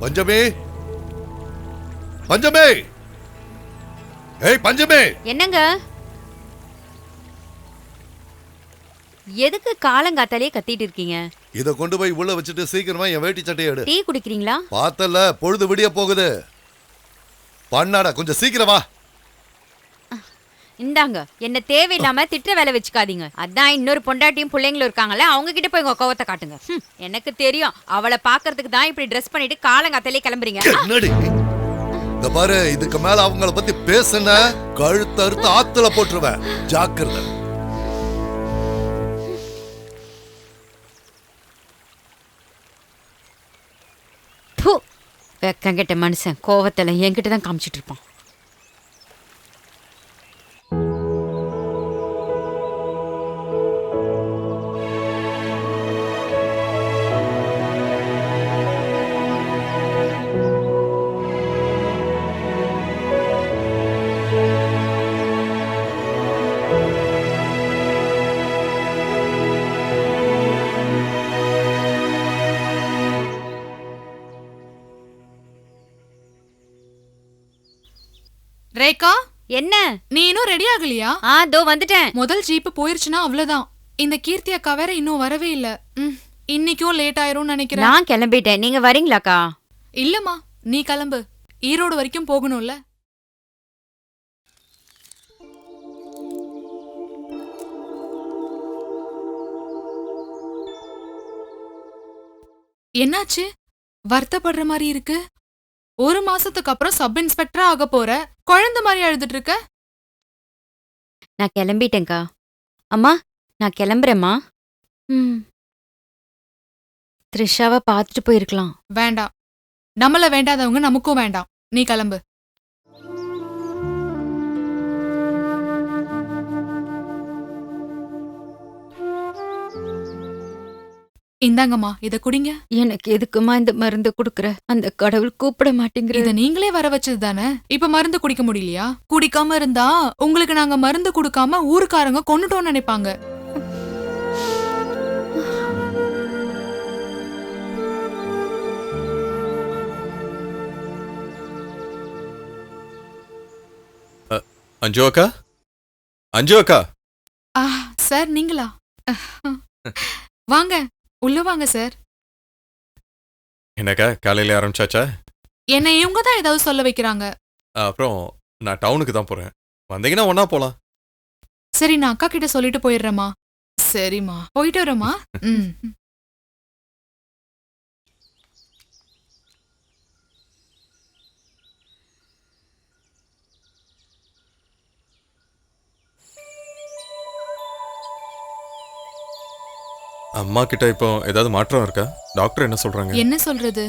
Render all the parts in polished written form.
பஞ்சமே, பஞ்சமே, ஏய் பஞ்சமே. என்னங்க? எதுக்கு காலங்காத்தாலே கத்திட்டு இருக்கீங்க? இத கொண்டு போய் உள்ள வச்சுட்டு சீக்கிரமா என் வேட்டி சட்டையை எடு. டீ குடிக்கிறீங்களா? பார்த்தல, பொழுது விடிய போகுது. பண்ணாடா, கொஞ்சம் சீக்கிரம் வா. இந்தாங்க, என்ன தேவையில்லாம திட்ட வேலை வச்சுக்காதீங்க. அதான் இன்னொரு பொண்டாட்டியும் பிள்ளைங்களும் இருக்காங்கல்ல, அவங்க கிட்ட போய் உங்க கோவத்தை காட்டுங்க. எனக்கு தெரியும், அவளை பாக்குறதுக்கு தான் இப்படி ட்ரெஸ் பண்ணிட்டு காலங்காத்தாலே கிளம்புறீங்க. என்னடி இந்த பாரு, இதுக்கு மேல அவங்கள பத்தி பேசுன கழுத்தறுத்து ஆத்துல போட்டுருவேன். ஜாக்கிரதை. வெக்கங்கிட்ட மனுஷன் கோவத்துல என்கிட்ட தான் காமிச்சிட்டு இருப்பான். ரேகா, என்ன நீ இன்னும் ரெடி ஆகலையா? தோ வந்துட்டேன். முதல் ஜீப் போயிருச்சுன்னா அவ்வளவுதான். இந்த கீர்த்தி அக்கா வேற இன்னும் வரவே இல்ல. இன்னைக்கும் லேட் ஆயிரும் நினைக்கிறேன். நான் கிளம்பிட்டேன், நீங்க வரீங்களாக்கா? இல்லம்மா, நீ கிளம்பு. ஈரோடு வரைக்கும் போகணும்ல. என்னாச்சு? வருத்தப்படுற மாதிரி இருக்கு. ஒரு மாசத்துக்கு அப்புறம் சப் இன்ஸ்பெக்டரா ஆக போற, குழந்தை மாதிரி அழுதுட்டு இருக்க. நான் கிளம்பிட்டேன்க்கா. அம்மா, நான் கிளம்புறேம்மா. த்ரிஷாவை பார்த்துட்டு போயிருக்கலாம். வேண்டாம், நம்மள வேண்டாதவங்க நமக்கும் வேண்டாம். நீ கிளம்பு. இந்தாங்கம்மா, இத குடிங்க. எனக்கு எதுக்குமா இந்த மருந்து குடுக்குற? அந்த கடவுள் கூப்பிட மாட்டேங்கிற. இத நீங்களே வர வச்சது தானே. இப்ப மருந்து குடிக்க முடியலையா? குடிக்காம இருந்தா உங்களுக்கு நாங்க மருந்து குடுக்காம ஊருக்காரங்க கொன்னுட்டோம்னு நினைப்பாங்க. அஞ்சு அக்கா, அஞ்சு அக்கா. சார் நீங்களா? வாங்க, உள்ள வாங்க சார். என்னக்கா காலையில ஆரம்பிச்சாச்சா? என்னை இவங்க தான் ஏதாவது சொல்ல வைக்கிறாங்க. அப்புறம் நான் டவுனுக்கு தான் போறேன். வந்தீங்கன்னா ஒன்னா போலாம். சரி, நான் அக்கா கிட்ட சொல்லிட்டு போயிடுறேம்மா. சரிம்மா, போயிட்டு வரேம்மா. அம்மா கிட்ட இப்போ ஏதாவது மாற்றம் இருக்கா? டாக்டர் என்ன சொல்றாங்க? என்ன சொல்றது,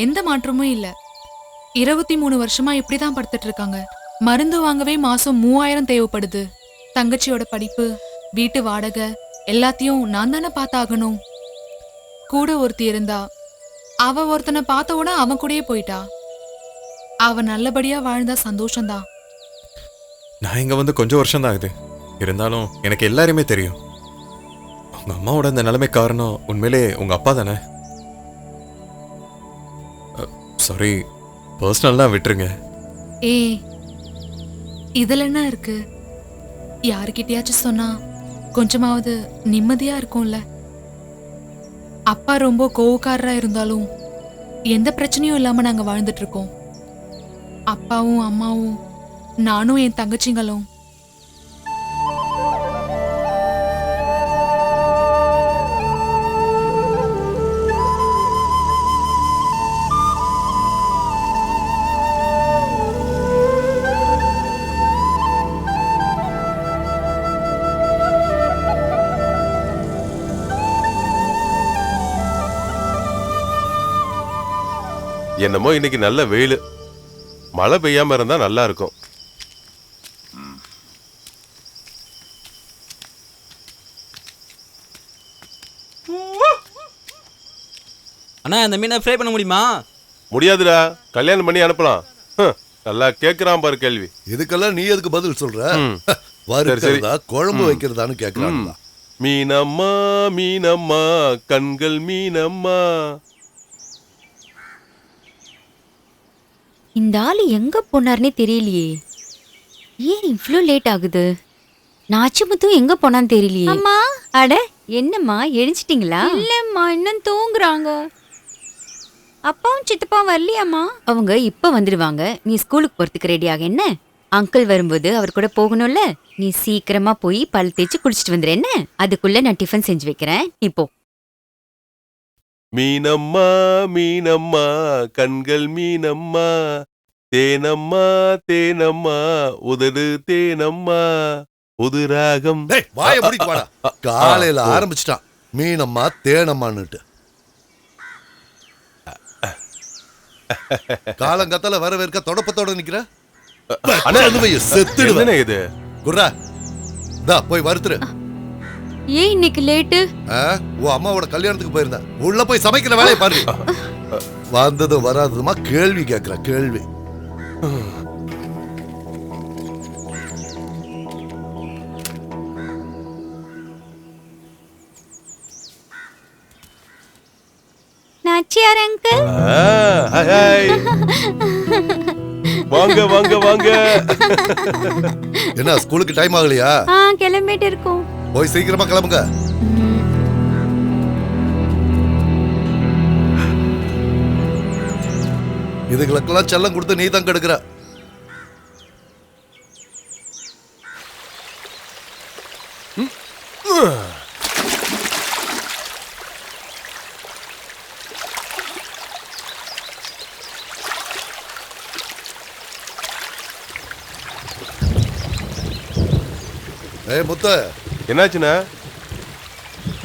எந்த மாற்றமும் இல்ல. 23 வருஷமா இப்படிதான் படுத்துட்டு இருக்காங்க. மருந்து வாங்கவே மாசம் 3000 தேவைப்படுது. தங்கச்சியோட படிப்பு, வீட்டு வாடகை எல்லாத்தையும் நான் தானே பார்த்தாகணும். கூட ஒருத்தி இருந்தா, அவ ஒருத்தனை பார்த்த உடனே அவன் கூடயே போயிட்டா. அவ நல்லபடியா வாழ்ந்தா சந்தோஷம்தான். நான் இங்க வந்து கொஞ்சம் வருஷம் தான் ஆகுது. இருந்தாலும் எனக்கு எல்லாருமே தெரியும். உங்க அம்மாவோட இந்த நிலைமை காரணம் உண்மையிலே உங்க அப்பா தானே? சாரி, பர்சனல்லாம் விட்டுருங்க. ஏய், இதுல என்ன இருக்கு? யாருக்கிட்டயாச்சும் சொன்னா கொஞ்சமாவது நிம்மதியா இருக்கும்ல. அப்பா ரொம்ப கோவக்காரரா இருந்தாலும் எந்த பிரச்சனையும் இல்லாம நாங்க வாழ்ந்துட்டு இருக்கோம். அப்பாவும் அம்மாவும் நானும் என் தங்கச்சிங்களும். என்னமோ இன்னைக்கு நல்ல வெயில். மழை பெய்யாம இருந்தா நல்லா இருக்கும். அண்ணா, இந்த மீனை ஃப்ரை பண்ண முடியுமா? முடியாதுடா, கல்யாணம் பண்ணி அனுப்பலாம். நல்லா கேக்குறான் பாரு கேள்வி. இதுக்கெல்லாம் நீ எதுக்கு பதில் சொல்ற? வறுக்கிறதா குழம்பு வைக்கிறதான்னு கேக்குறான். மீனம்மா மீனம்மா கண்கள் மீனம்மா. இந்த ஆளு எங்க போனார்னே தெரியலையே. ஏன் இவ்ளோ லேட் ஆகுது? நாச்சிமுத்தும் எங்க போனான்னு தெரியலையே. அம்மா, அட என்னம்மா எழுஞ்சிட்டீங்களா? இல்லம்மா, இன்னும் தூங்குறாங்க. அப்பாவும் சித்தப்பாவும் வரலையாம்மா? அவங்க இப்ப வந்துடுவாங்க. நீ ஸ்கூலுக்கு போறதுக்கு ரெடியாக என்ன? அங்கிள் வரும்போது அவர் கூட போகணும்ல. நீ சீக்கிரமா போய் பல் தேய்ச்சி குளிச்சிட்டு வந்துரு என்ன? அதுக்குள்ள நான் டிஃபன் செஞ்சு வைக்கிறேன். நீ போ. மீனம்மா மீனம்மா கண்கள் மீனம்மா, தேனம்மா தேனம்மா உதடு தேனம்மா, உதுராகம். டேய் வாய முடிக்கு வாடா. காலையில ஆரம்பிச்சிட்டான் மீனம்மா தேனம்மான்னுட்டு. காலங்கத்தால வரவேற்க தொடப்பத்தோட நிக்கிற. செத்துடுவேன். என்ன இது? குர்ரா, தா போய் வறுத்துரு. ஏன் இன்னைக்கு லேட்டு? உன் அம்மாவோட கல்யாணத்துக்கு போயிருந்தேன். உள்ள போய் சமைக்கிற வேலையை பாரு. வந்ததும் வராததுமா கேள்வி கேட்கிற கேள்வி. நாச்சியார் அங்கிள். Hi hi. வாங்க வாங்க வாங்க. என்ன ஸ்கூலுக்கு டைம் ஆகலையா? கிளம்பிட்டு இருக்கோம். போய் சீக்கிரமா கிளம்புங்க. இதுகளுக்கெல்லாம் செல்லம் கொடுத்து நீ தான் கெடுக்கிற. ஏய் முத்து, என்னாச்சுண்ணா?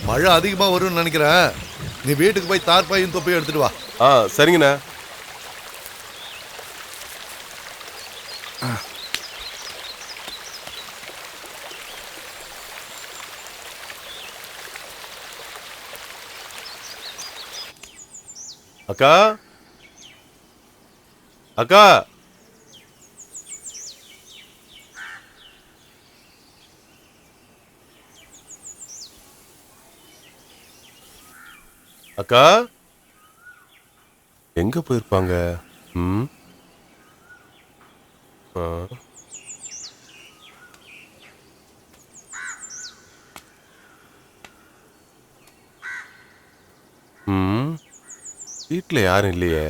மழை அதிகமா வரும்னு நினைக்கிறேன். நீ வீட்டுக்கு போய் தார்பாயும் தொப்பையும் எடுத்துட்டு வா. சரிங்கண்ணா. அக்கா அக்கா, அக்கா எங்க போயிருப்பாங்க? ம், வீட்டுல யாரும் இல்லையே.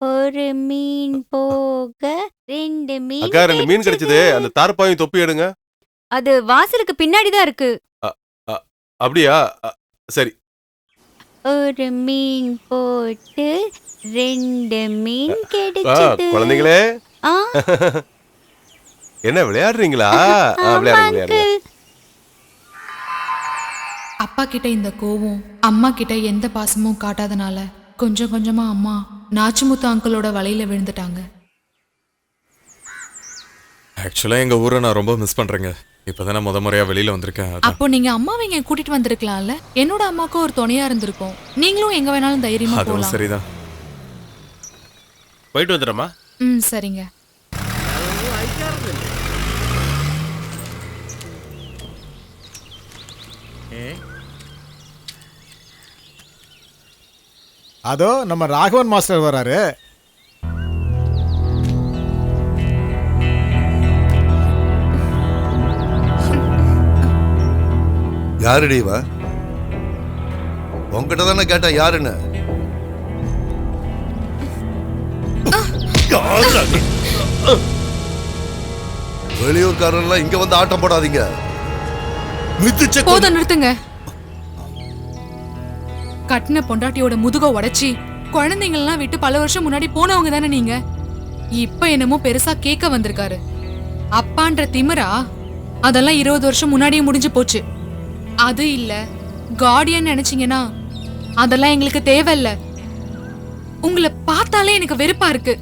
ஒரு மீன் போக ரெண்டு மீன். அக்கா 2 மீன் கிடைச்சது. அந்த தார்பாயும் தொப்பி எடுங்க. அது வாசலுக்கு பின்னாடி தான் இருக்கு. அப்படியா? சரி. ஒரு மீன் போட்டு 2 மீன் கிடைச்சது. குழந்தைகளே, என்ன விளையாடுறீங்களா? விளையாடுங்க. அப்பா கிட்ட இந்த கோவம், அம்மா கிட்ட எந்த பாசமும் காட்டாதனால கொஞ்சம் கொஞ்சமா அம்மா நாச்சிமுத்து அங்கிளோட வலையில விழுந்துட்டாங்க. ஆக்சுவலாக எங்கள் ஊரை நான் ரொம்ப மிஸ் பண்ணுறேங்க. இப்போ தானே முறையாக வெளியில் வந்திருக்கேன். அப்போ நீங்கள் அம்மாவை இங்கே கூட்டிட்டு வந்திருக்கலாம்ல. என்னோட அம்மாவுக்கு ஒரு துணையா இருந்திருக்கும். நீங்களும் எங்கே வேணாலும் தைரியமாக அதுவும் போகலாம். சரிதான். போயிட்டு வந்துடுறமா? சரிங்க. அதோ நம்ம ராகவன் மாஸ்டர் வராரு. யாருடி இவ? உன்கிட்ட தானே கேட்டேன் யாருன்னு. யாருடா நீ? வெளியூர்காரன்லாம் இங்க வந்து ஆட்டம் போடாதீங்க. மிதிச்ச போதும், நிறுத்துங்க. கட்டின பொண்டாட்டியோட முதுக உடைச்சி குழந்தைங்கள்லாம் விட்டு பல வருஷம் முன்னாடி போனவங்க தானே நீங்க. இப்ப என்னமோ பெருசா கேட்க வந்திருக்காரு. அப்பான்ற திமிரா? அதெல்லாம் 20 வருஷம் முன்னாடியே முடிஞ்சு போச்சு. அது இல்ல கார்டியன் நினைச்சீங்கன்னா அதெல்லாம் எங்களுக்கு தேவையில்ல. உங்களை பார்த்தாலே எனக்கு வெறுப்பா இருக்கு.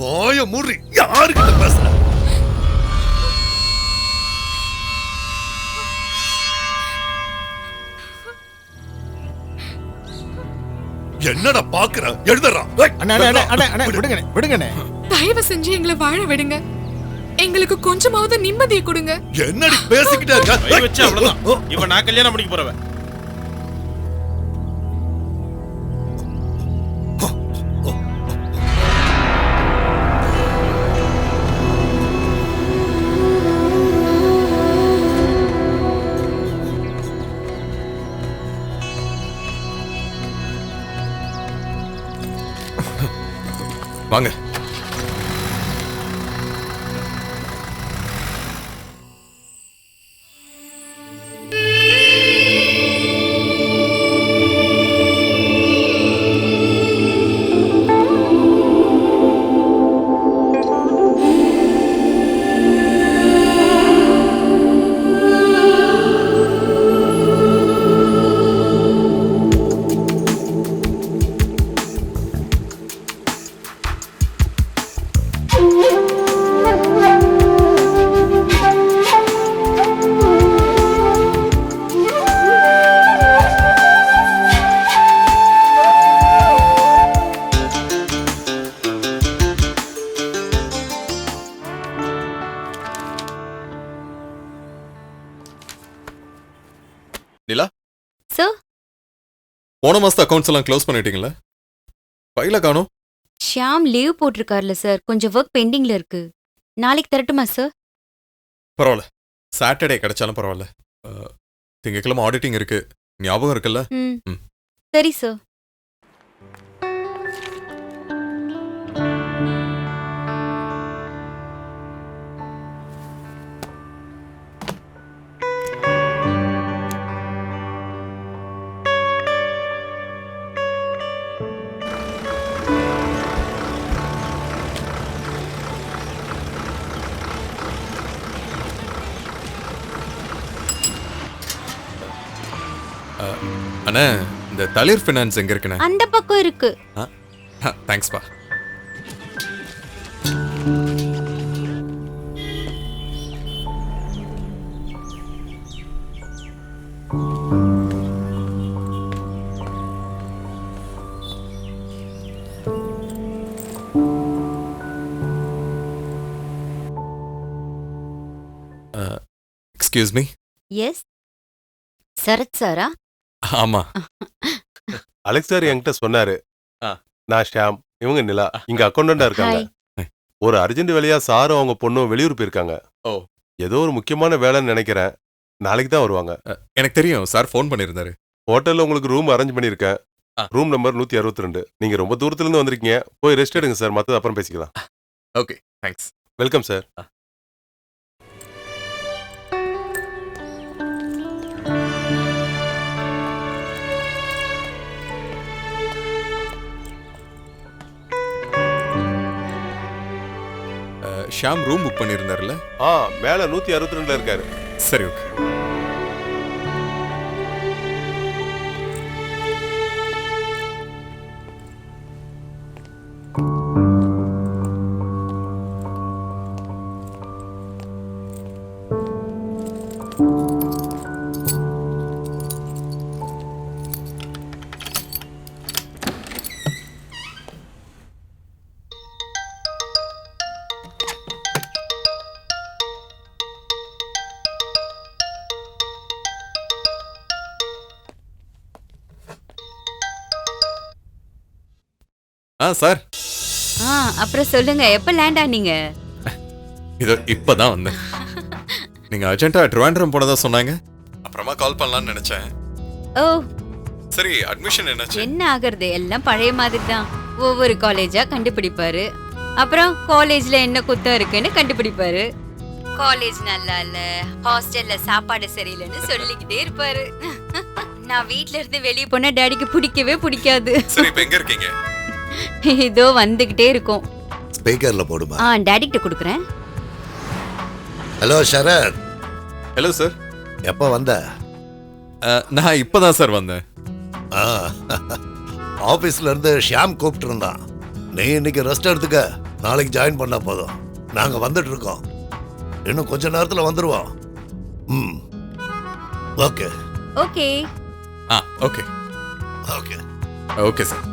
வாய மூடி. யாருக்கிட்ட பேசுற? என்னடா பாக்குற? எழுதுறா. அண்ணே அண்ணே அண்ணே அண்ணே விடுங்கண்ணே விடுங்கண்ணே. தயவு செஞ்சு எங்களை வாழ விடுங்க. எங்களுக்கு கொஞ்சமாவது நிம்மதியை கொடுங்க. என்னடி பேசிக்கிட்டே இருக்க? கை வச்சு அவ்வளவுதான். இவன் நான் கல்யாணம் பண்ணிக்க போறவன். வாங்க. நிலா, சார், போன மாசத்து அக்கவுண்ட்ஸ் எல்லாம் க்ளோஸ் பண்ணிட்டீங்களா? ஃபைல காணோம். ஷியாம் லீவ் போட்டிருக்காருல சார், கொஞ்சம் ஒர்க் பெண்டிங்ல இருக்கு. நாளைக்கு தரட்டுமா சார்? பரவாயில்ல, சாட்டர்டே கிடைச்சாலும் பரவாயில்ல. திங்கக்கிழமை ஆடிட்டிங் இருக்கு, ஞாபகம் இருக்குல்ல? ம், சரி சார். அண்ணா, இந்த தளிர் ஃபினான்ஸ் எங்க இருக்குண்ணே? அந்த பக்கம் இருக்கு. தேங்க்ஸ்பா. Excuse me. எஸ், சரத் சாரா? ஆமா. அலெக்ஸ் சார் என்கிட்ட சொன்னாரு. ஆ. நான் ஷியாம், இவங்க நிலா, இங்க அக்கௌண்டண்டா இருக்காங்க. ஹாய். ஒரு அர்ஜென்ட் வேலையா சாரும் அவங்க பொண்ணும் வெளியூர் போயிருக்காங்க. ஓ. ஏதோ ஒரு முக்கியமான வேலைன்னு நினைக்கிறேன். நாளைக்கு தான் வருவாங்க. எனக்கு தெரியும், சார் ஃபோன் பண்ணியிருந்தாரு. ஹோட்டல்ல உங்களுக்கு ரூம் அரேஞ்ச் பண்ணியிருக்கேன். ஆ. Room number 162. நீங்க ரொம்ப தூரத்துல இருந்து வந்திருக்கீங்க, போய் ரெஸ்ட் எடுங்க சார், மத்தது அப்புறம் பேசிக்கலாம். Okay, thanks. Welcome sir. Sham room book பண்ணியிருந்தாருல்ல? மேல 162ல இருக்காரு. சரி, ஓகே. சார். அப்புறம் சொல்லுங்க, எப்ப லேண்ட் ஆனீங்க? இதோ இப்பதான் வந்தேன். நீங்க அர்ஜென்ட்டா ட்ரிவாண்ட்ரம் போனதா சொன்னாங்க. அப்புறமா கால் பண்ணலாம்னு நினைச்சேன். ஓ, சரி, அட்மிஷன் என்னாச்சு? என்ன ஆகுறது, எல்லாம் பழைய மாதிரி தான். ஒவ்வொரு காலேஜா கண்டுபிடிப்பாரு. அப்புறம் காலேஜ்ல என்ன குத்தம் இருக்குன்னு கண்டுபிடிப்பாரு. காலேஜ் நல்லா இல்ல, ஹாஸ்டல்ல சாப்பாடு சரியில்லைன்னு சொல்லிக்கிட்டே இருப்பாரு. நான் வீட்ல இருந்து வெளியே போனா டாடிக்கு பிடிக்கவே பிடிக்காது. சரி, இப்ப எங்க இருக்கீங்க? இதோ வந்துகிட்டே இருக்கும். ஸ்பீக்கர்ல போடுமா? டாடி கிட்ட கொடுக்குறேன். Hello Sarath, hello sir. எப்ப வந்த? நான் இப்பதான் சார் வந்தேன். ஆபீஸ்ல இருந்து ஷியாம் கூப்பிட்டு இருந்தான். நீ இன்னைக்கு ரெஸ்ட் எடுத்துக்க, நாளைக்கு ஜாயின் பண்ணா போதும். நாங்க வந்துட்டு இருக்கோம், இன்னும் கொஞ்ச நேரத்துல வந்துருவோம். Okay okay okay okay okay sir.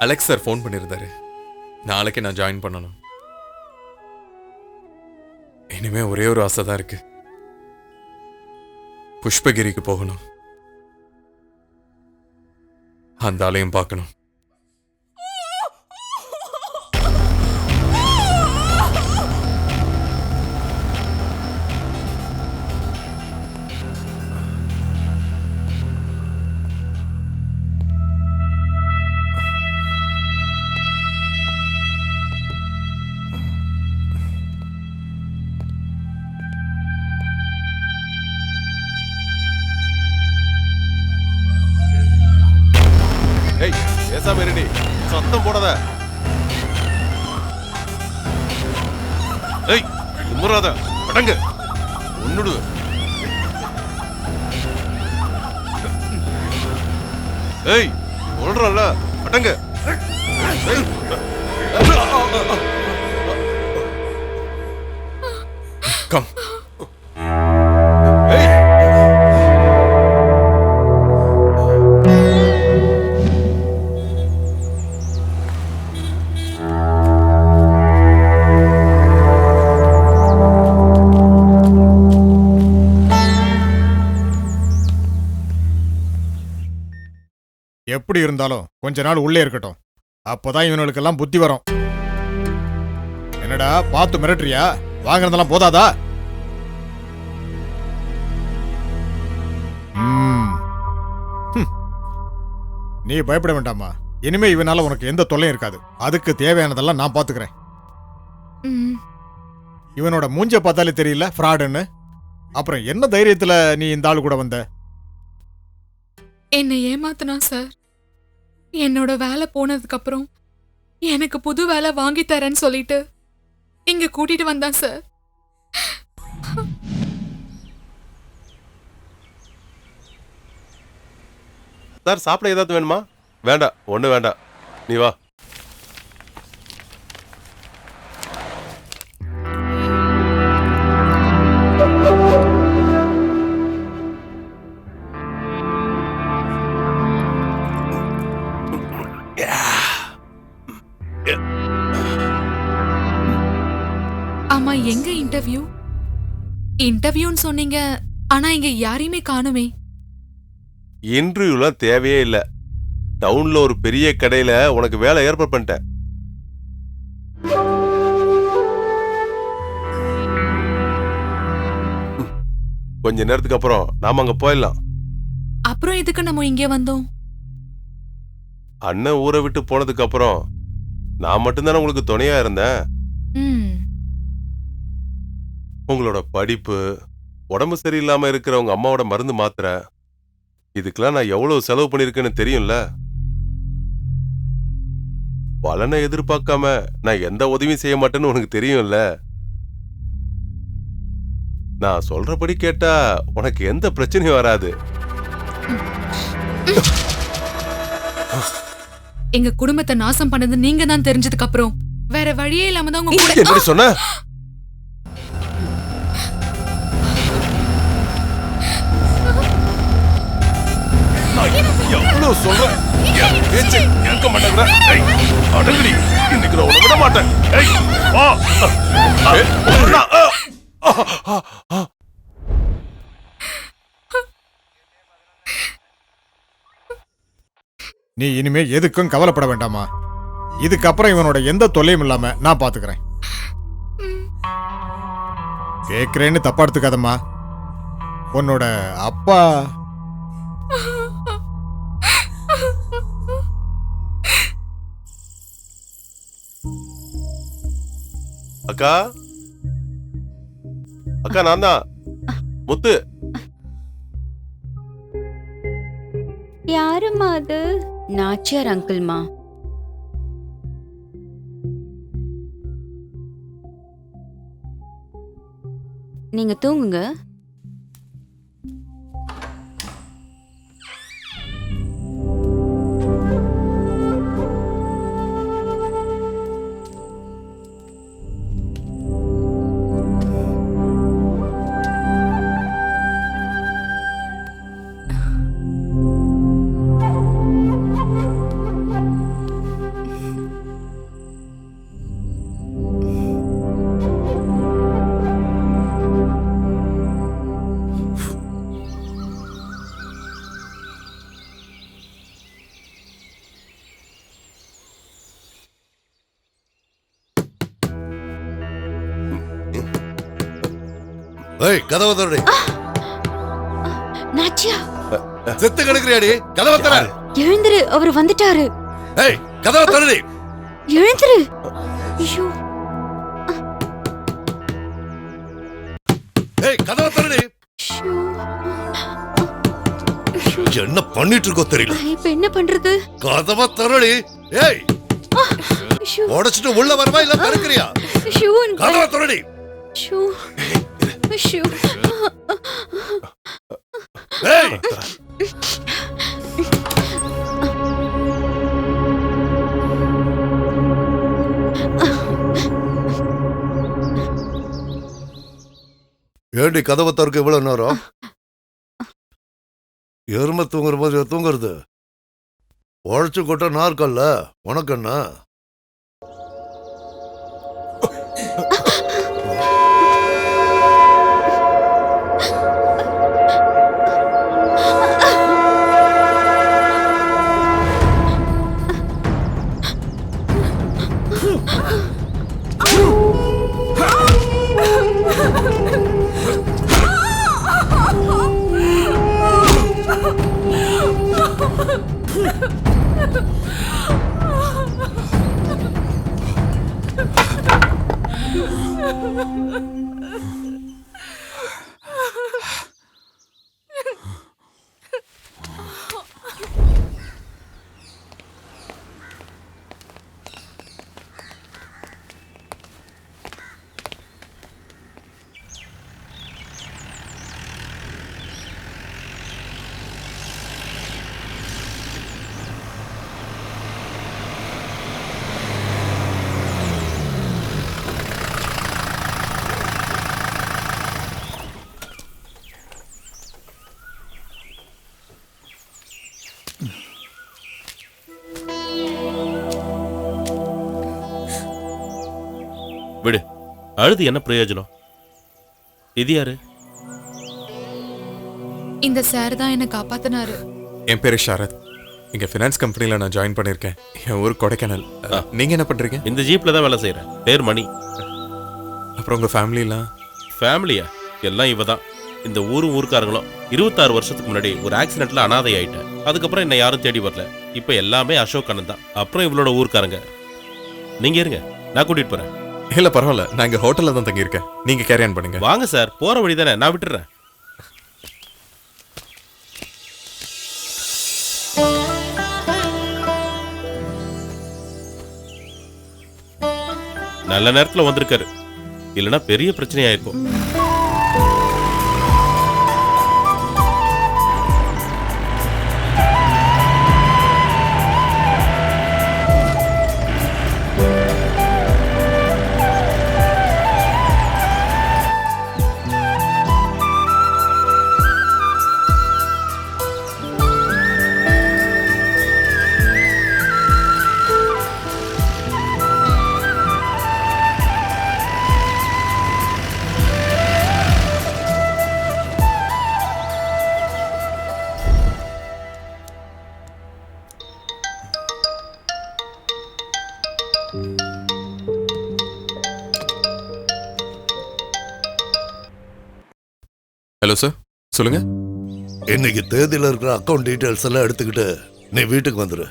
Alex sir phone பண்ணியிருந்தாரு. நாளைக்கு நான் ஜாயின் பண்ணணும். இனிமே ஒரே ஒரு ஆசை தான் இருக்கு, புஷ்பகிரிக்கு போகணும், அந்த ஆளையும் பார்க்கணும். ஏய், பேசாம இருடி, சத்தம் போடாத. ஏய், குமுறாத, அடங்கு, ஒன்னுடு. ஏய், சொல்றல, அடங்கு. ஏய். கம். எப்படி இருந்தாலும் கொஞ்ச நாள் உள்ளே இருக்கட்டும், அப்பதான் இவனுக்கெல்லாம் புத்தி வரும். என்னடா பார்த்து மிரட்டுறியா? வாங்கினதெல்லாம் போதாதா? நீ பயப்பட வேண்டாமா, இனிமே இவனால உனக்கு எந்த தொல்லையும் இருக்காது. அதுக்கு தேவையானதெல்லாம் நான் பாத்துக்கிறேன். இவனோட மூஞ்ச பார்த்தாலே தெரியல ஃப்ராடுன்னு. அப்புறம் என்ன தைரியத்துல நீ இந்த ஆளு கூட வந்த? என்னை ஏமாத்தினா சார். என்னோட வேலை போனதுக்கு அப்புறம் எனக்கு புது வேலை வாங்கி தரேன்னு சொல்லிட்டு இங்க கூட்டிட்டு வந்தான் சார். சார், சாப்பிட ஏதாவது வேணுமா? வேண்டாம், ஒண்ணு வேண்டாம், நீ வா. ஆமா, எங்க இன்டர்வியூ? இன்டர்வியூன்னு சொன்னீங்க, ஆனா இங்க யாரையுமே காணுமே. இன்டர்வியூலாம் தேவையே இல்ல. டவுன்ல ஒரு பெரிய கடையில உனக்கு வேலை ஏற்பாடு பண்ணிட்டேன். கொஞ்ச நேரத்துக்கு அப்புறம் நாம அங்க போயிடலாம். அப்புறம் எதுக்கு நம்ம இங்கே வந்தோம்? அண்ணன் ஊரை விட்டு போனதுக்கு அப்புறம் நான் மட்டும்தானே உங்களுக்கு துணையா இருந்தேன். உங்களோட படிப்பு, உடம்பு சரியில்லாம இருக்கிற உங்க அம்மாவோட மருந்து மாத்திரை, இதுக்கெல்லாம் நான் எவ்வளவு செலவு பண்ணிருக்கேன்னு தெரியும்ல. பலனை எதிர்பார்க்காம நான் எந்த உதவியும் செய்ய மாட்டேன்னு உனக்கு தெரியும்ல. நான் சொல்றபடி கேட்டா உனக்கு எந்த பிரச்சனையும் வராது. எங்க குடும்பத்தை நாசம் பண்ணது நீங்க தான் தெரிஞ்சதுக்கு அப்புறம் வேற வழியே இல்லாம தான் உங்க கூட எப்படி சொன்ன? எவ்வளவு சொல்றேன், என் பேச்சை கேட்க மாட்டேங்கிற. அடங்கடி, இன்னைக்கு நான் உன்னை விட மாட்டேன். வா. நீ இனிமே எதுக்கும் கவலைப்பட வேண்டாமா. இதுக்கப்புறம் இவனோட எந்த தொல்லையும் இல்லாம நான் பாத்துக்கிறேன். கேக்குறேன்னு தப்பா எடுத்துக்காதம்மா. உன்னோட அப்பா அக்கா, அக்கா நான் தான் முத்து. யாருமா அது? நாச்சியார் அங்கிள்மா. நீங்க தூங்குங்க. ஏய், கதவை திறடி. நாச்சியா, செத்து கிடக்குறியாடி? கதவை திற. எழுந்திரு, அவர் வந்துட்டாரு. ஏய், கதவை திறடி. எழுந்திரு. ஐயோ, ஏய், கதவை திறடி. ஐயோ. என்ன பண்ணிட்டு இருக்கோ தெரியல. இப்ப என்ன பண்றது? கதவை திறடி. ஏய், ஐயோ, உடைச்சிட்டு உள்ள வரவா இல்ல திறக்கறியா? ஐயோ, கதவை திறடி. ஐயோ, ஐயோ. ஏய், ஏண்டி கதவை திறக்க இவ்வளவு நேரம்? எருமை தூங்குற போது தூங்குறது. உழைச்சு கொட்ட நாற்கல்ல உனக்கு என்ன? விடு, அழுது என்ன பிரயோஜனம்? இது யாரு? இந்த சார் தான் என்ன காப்பாத்தினாரு. என் பேரு ஷரத். இங்க ஃபினான்ஸ் கம்பெனில நான் ஜாயின் பண்ணிருக்கேன். என் ஊர் கொடைக்கானல். நீங்க என்ன பண்றீங்க? இந்த ஜீப்ல தான் வேலை செய்யறேன். பேர் மணி. அப்புறம் உங்க ஃபேமிலிலாம்? ஃபேமிலியா? எல்லாம் இவ தான். இந்த ஊருக்காரங்களும் 26 வருஷத்துக்கு முன்னாடி ஒரு ஆக்சிடென்ட்ல அனாதை ஆயிட்டேன். அதுக்கப்புறம் என்ன யாரும் தேடி வரல. இப்ப எல்லாமே அசோக் அண்ணன் தான். அப்புறம் இவளோட ஊர்க்காரங்க. நீங்க இருங்க, நான் கூட்டிட்டு போறேன். இல்ல பரவாயில்ல, நான் இங்க ஹோட்டல்ல தான் தங்கியிருக்கேன். நீங்க கேரி ஆன் பண்ணுங்க. வாங்க சார், போற வழி தானே, நான் விட்டுறேன். நல்ல நேரத்துல வந்திருக்காரு, இல்லைன்னா பெரிய பிரச்சனையாயிருக்கும். ஹலோ சார், சொல்லுங்க. இன்னைக்கு தேதியில இருக்கிற அக்கவுண்ட் டீடைல்ஸ் எல்லாம் எடுத்துக்கிட்டு நீ வீட்டுக்கு வந்துரு.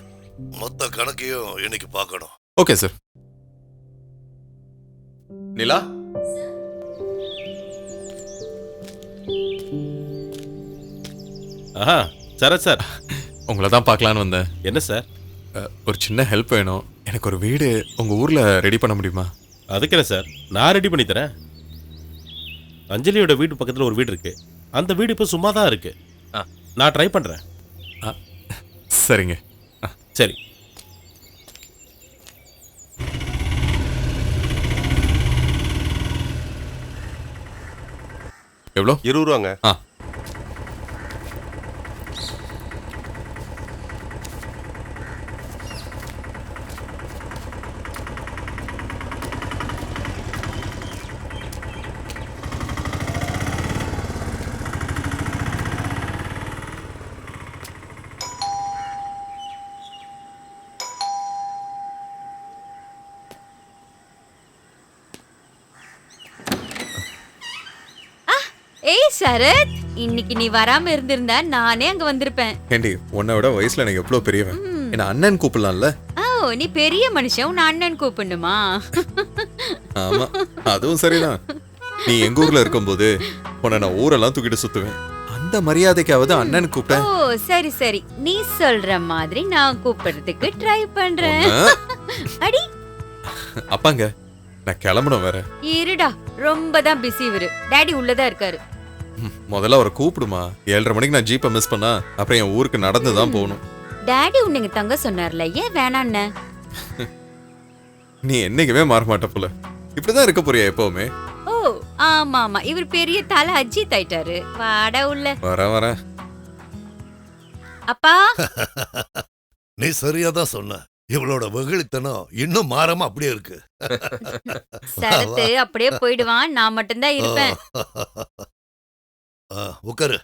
மொத்த கணக்கையும் இன்னைக்கு பார்க்கணும். Okay sir. நிலா, ஆஹா சரத் சார், உங்களை தான் பார்க்கலான்னு வந்தேன். என்ன சார்? ஒரு சின்ன ஹெல்ப் வேணும். எனக்கு ஒரு வீடு உங்கள் ஊரில் ரெடி பண்ண முடியுமா? அதுக்கு என்ன சார், நான் ரெடி பண்ணி தரேன். அஞ்சலியோட வீட்டு பக்கத்தில் ஒரு வீடு இருக்கு. அந்த வீடு இப்போ சும்மா தான் இருக்கு. நான் ட்ரை பண்ணுறேன். சரிங்க. சரி. எவ்வளோ? 20 ரூபாங்க. ஏய் சரத், இன்னைக்கு நீ வராம இருந்திருந்தா நானே அங்க வந்திருப்பேன். ஏண்டி, உன்னை விட வயசுல எனக்கு எவ்வளோ பெரியவன். என்ன அண்ணன் கூப்பிடலாம்ல? ஓ, நீ பெரிய மனுஷன், உன் அண்ணன் கூப்பிடணுமா? ஆமா, அதுவும் சரிதான். நீ எங்க ஊர்ல இருக்கும்போது உன்னை நான் ஊரெல்லாம் தூக்கிட்டு சுத்துவேன். அந்த மரியாதைக்காவது அண்ணன் கூப்பிட்டேன். ஓ சரி சரி, நீ சொல்ற மாதிரி நான் கூப்பிடுறதுக்கு ட்ரை பண்றேன். அடி அப்பாங்க, நான் கிளம்பணும் வேற. இருடா, ரொம்ப தான் பிஸி இவரு. டாடி உள்ளதா இருக்காரு. முதல்ல அவரை கூப்பிடுமா. 7:30 மணிக்கு நான் ஜீப்பை மிஸ் பண்ணா அப்புறம் என் ஊருக்கு நடந்து தான் போகணும். டாடி உன்னை தங்க சொன்னார்ல, ஏன் வேணான்னு? நீ என்னைக்குமே மாற மாட்ட போல. இப்படிதான் இருக்க போறியா எப்பவுமே? ஓ ஆமா ஆமா, இவர் பெரிய தலை அஜித் ஆயிட்டாரு. வாடா உள்ள. வர அப்பா. நீ சரியா தான் சொன்ன. இவளோட வெகுளித்தனம் இன்னும் மாறாம அப்படியே இருக்கு. சரத்து அப்படியே போயிடுவான், நான் மட்டும்தான் இருப்பேன். உட்காரு.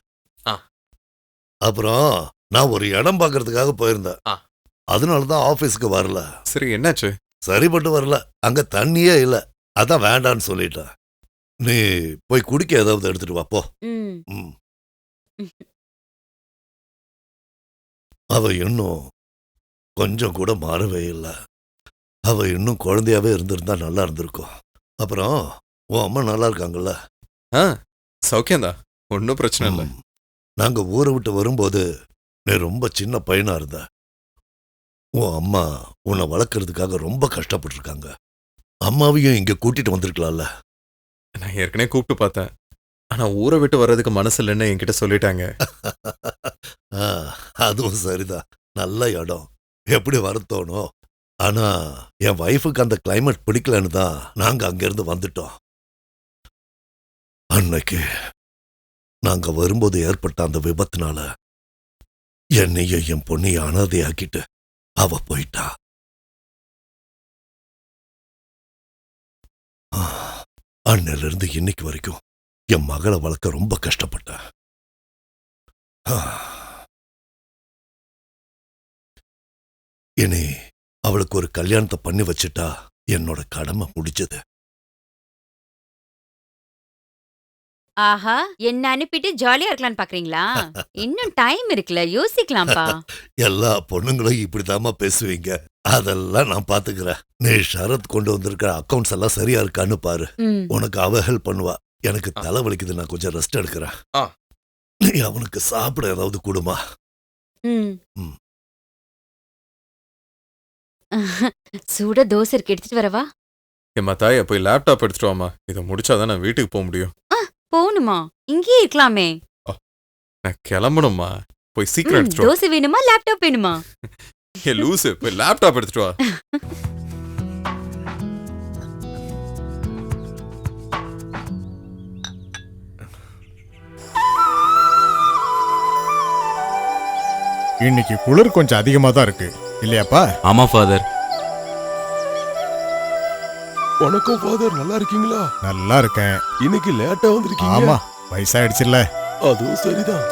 அப்புறம் நான் ஒரு இடம் பாக்குறதுக்காக போயிருந்தேன். அதனாலதான் ஆபீஸ்க்கு வரல. சரி, என்னாச்சு? சரிப்பட்டு வரல. அங்க தண்ணியே இல்ல. அதான் வேண்டான்னு சொல்லிட்டேன். நீ போய் குடிக்க ஏதாவது எடுத்துட்டு வா போ. அவ இன்னும் கொஞ்சம் கூட மாறவே இல்லை. அவ இன்னும் குழந்தையாவே இருந்திருந்தா நல்லா இருந்திருக்கும். அப்புறம் உன் அம்மா நல்லா இருக்காங்கல்ல? சௌக்கியம்தான், ஒன்றும் பிரச்சனை இல்லை. நாங்க ஊரை விட்டு வரும்போது நீ ரொம்ப சின்ன பையனா இருந்த. உன் அம்மா உன்னை வளர்க்கறதுக்காக ரொம்ப கஷ்டப்பட்டிருக்காங்க. அம்மாவையும் இங்க கூட்டிட்டு வந்திருக்கலாம்ல? நான் ஏற்கனவே கூப்பிட்டு பார்த்தேன். ஆனா ஊரை விட்டு வர்றதுக்கு மனசு இல்லைன்னு என்கிட்ட சொல்லிட்டாங்க. அதுவும் சரிதான். நல்ல இடம், எப்படி வருத்தோணும். ஆனா என் வைஃபுக்கு அந்த கிளைமேட் பிடிக்கலன்னு தான் நாங்க அங்கிருந்து வந்துட்டோம். அன்னைக்கு நாங்க வரும்போது ஏற்பட்ட அந்த விபத்துனால என்னையும் என் பொண்ணையும் அனாதையாக்கிட்டு அவ போயிட்டா. அன்னையில இருந்து இன்னைக்கு வரைக்கும் என் மகளை வளர்க்க ரொம்ப கஷ்டப்பட்டேன். இனி அவளுக்கு ஒரு கல்யாணத்தை பண்ணி வச்சுட்டா என்னோட கடமை முடிஞ்சது. ஆஹா, என்ன அனுப்பிட்டு ஜாலியா இருக்கலாம்னு பாக்குறீங்களா? இன்னும் டைம் இருக்குல்ல, யோசிக்கலாம்ப்பா. எல்லா பொண்ணுங்களும் இப்படிதாம்மா பேசுவீங்க. அதெல்லாம் நான் பாத்துக்கிறேன். நீ ஷரத் கொண்டு வந்திருக்கிற அக்கவுண்ட்ஸ் எல்லாம் சரியா இருக்கான்னு பாரு. உனக்கு அவ ஹெல்ப் பண்ணுவா. எனக்கு தலை வலிக்குது, நான் கொஞ்சம் ரெஸ்ட் எடுக்கிறேன். நீ அவனுக்கு சாப்பிட ஏதாவது கொடுமா. சூட தோசை இருக்கு, எடுத்துட்டு வரவா? எம்மா தாயா, போய் லேப்டாப் எடுத்துட்டு வாமா. இதை முடிச்சாதான் நான் வீட்டுக்கு போக முடியும். போகணுமா? இங்கேயே இருக்கலாமே. நான் கிளம்பணுமா. போய் சீக்கிரம் எடுத்துட்டு வா. தோசை வேணுமா லேப்டாப் வேணுமா? ஏ லூசு, போய் லேப்டாப் எடுத்துட்டு வா. இன்னைக்கு குளிர் கொஞ்சம் அதிகமா தான் இருக்கு இல்லையாப்பா? ஆமா ஃபாதர். வணக்கம் ஃபாதர், நல்லா இருக்கீங்களா? நல்லா இருக்கேன். இன்னைக்கு லேட்டா வந்திருக்கீங்க. ஆமா, வயசாயிடுச்சுல்ல. அதுவும் சரிதான்.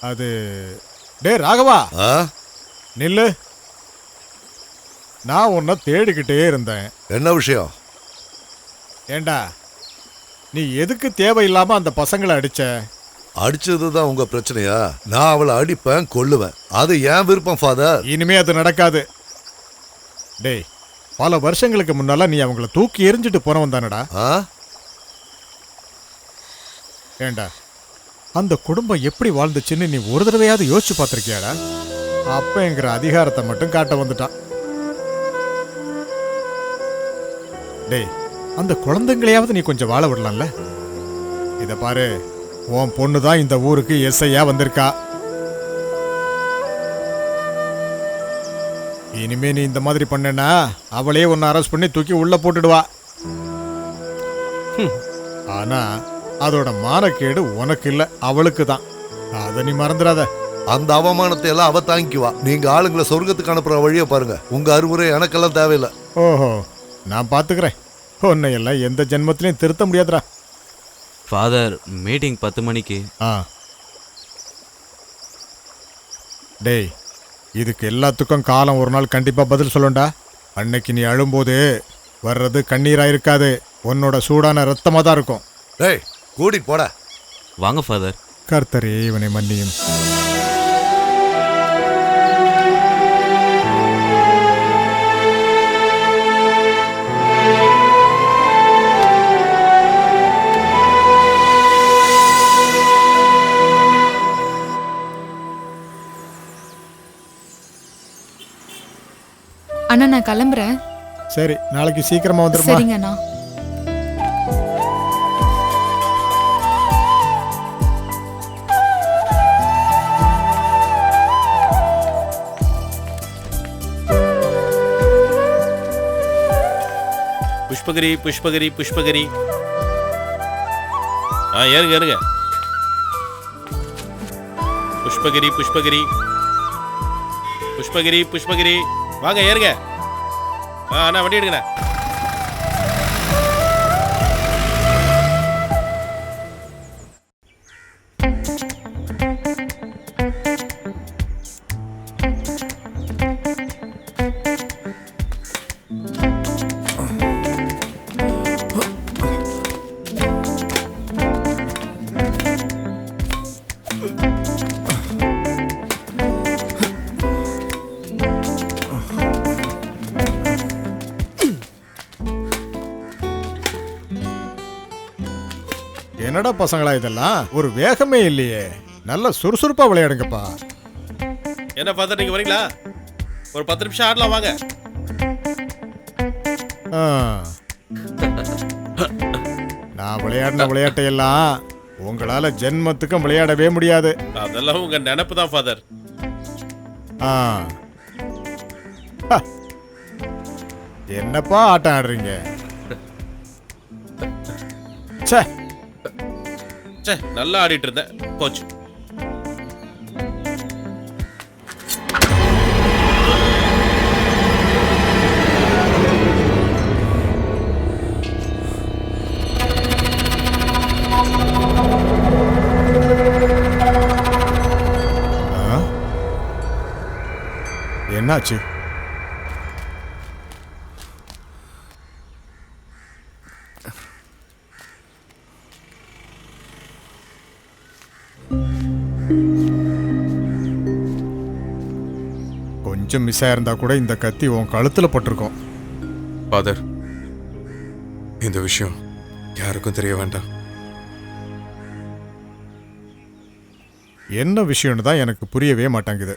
அது டே ராகவா ஆ? நில்லு. நான் உன்னை தேடிக்கிட்டே இருந்தேன். என்ன விஷயம்? ஏண்டா நீ எதுக்கு தேவையில்லாம அந்த பசங்களை அடிச்ச? அடிச்சதுதான் உங்க பிரச்சனையா? நான் அவளை அடிப்பேன், கொல்லுவேன். அது ஏன் விருப்பம் ஃபாதர். இனிமே அது நடக்காது. டேய், பல வருஷங்களுக்கு முன்னால நீ அவங்கள தூக்கி எறிஞ்சிட்டு போனவன் தானடா. ஆ? ஏண்டா அந்த குடும்பம் எப்படி வாழ்ந்துச்சுன்னு நீ ஒரு தடவையாவது யோசிச்சு பார்த்திருக்கியாடா? அப்பங்கிற அதிகாரத்தை மட்டும் காட்ட வந்துட்டான். டேய், அந்த குழந்தைங்களையாவது நீ கொஞ்சம் வாழ விடலாம்ல. இத பாரு, உன் பொண்ணு தான் இந்த ஊருக்கு எஸ்ஐயா வந்திருக்கா. இனிமே நீ இந்த மாதிரி பண்ணனா அவளே உன்னை அரெஸ்ட் பண்ணி தூக்கி உள்ள போட்டுடுவா. ஆனா அதோட மானக்கேடு உனக்கு இல்ல, அவளுக்கு தான். அத நீ மறந்துடாத. அந்த அவமானத்தை எல்லாம் அவ தாங்கிக்குவா. நீங்க ஆளுங்களை சொர்க்கத்துக்கு அனுப்புற வழியை பாருங்க. உங்க அறிவுரை எனக்கெல்லாம் தேவையில்லை. ஓஹோ, நான் பாத்துக்கிறேன். உன்னை எல்லாம் எந்த ஜென்மத்திலையும் திருத்த முடியாதுடா. ஃபாதர் மீட்டிங் 10 மணிக்கு. ஆ டேய், இதுக்கு எல்லாத்துக்கும் காலம் ஒரு நாள் கண்டிப்பா பதில் சொல்லுண்டா. அன்னைக்கு நீ அழும்போது வர்றது கண்ணீரா இருக்காது, உன்னோட சூடான ரத்தமா தான் இருக்கும். டேய், கூடி போட. வாங்க ஃபாதர். கர்த்தரே இவனை மன்னியும். அண்ணா நான் கிளம்புறேன். சரி, நாளைக்கு சீக்கிரமா வந்துருமா? சரிங்க அண்ணா. புஷ்பகிரி புஷ்பகிரி புஷ்பகிரி. ஏறுங்க ஏறுங்க. புஷ்பகிரி புஷ்பகிரி புஷ்பகிரி புஷ்பகிரி. வாங்க ஏறுங்க. அண்ணா வண்டி எடுங்கண்ணா. என்னடா பசங்களா இதெல்லாம்? ஒரு வேகமே இல்லையே. நல்ல சுறுசுறுப்பா விளையாடுங்கப்பா. என்ன ஃபாதர் நீங்க வரீங்களா? ஒரு 10 நிமிஷம் ஆடலாம் வாங்க. ஆ. நான் விளையாடின விளையாட்டையெல்லாம் உங்களால ஜென்மத்துக்கும் விளையாடவே முடியாது. அதெல்லாம் உங்க நினைப்பு தான் ஃபாதர். ஆ. ஹ. என்னப்பா ஆட்டம் ஆடுறீங்க? ச்சே, ச்சே, நல்லா ஆடிட்டு இருந்தேன் கோச். என்னாச்சு? கொஞ்சம் மிஸ் ஆயிருந்தா கூட இந்த கத்தி உன் கழுத்துல பட்டிருக்கும். ஃபாதர், இந்த விஷயம் யாருக்கும் தெரிய வேண்டாம். என்ன விஷயம்னு தான் எனக்கு புரியவே மாட்டேங்குது.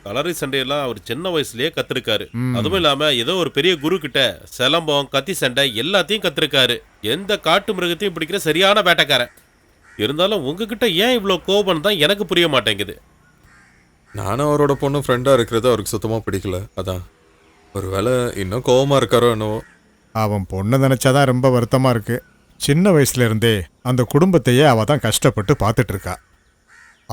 கலரி சண்டையெல்லாம் அவர் சின்ன வயசுலயே கத்திருக்காரு. அதுவும் இல்லாம ஏதோ ஒரு பெரிய குரு கிட்ட சிலம்பம், கத்தி சண்டை எல்லாத்தையும் கத்திருக்காரு. எந்த காட்டு மிருகத்தையும் பிடிக்கிற சரியான வேட்டைக்காரன். இருந்தாலும் உங்ககிட்ட ஏன் இவ்வளோ கோபம் தான் எனக்கு புரிய மாட்டேங்குது. நானும் அவரோட பொண்ணு ஃப்ரெண்டாக இருக்கிறது அவருக்கு சுத்தமாக பிடிக்கல. அதான் ஒருவேளை இன்னும் கோவமாக இருக்காரோ என்னவோ. அவன் பொண்ணை நினைச்சாதான் ரொம்ப வருத்தமா இருக்கு. சின்ன வயசுல இருந்தே அந்த குடும்பத்தையே அவ தான் கஷ்டப்பட்டு பார்த்துட்டு இருக்கா.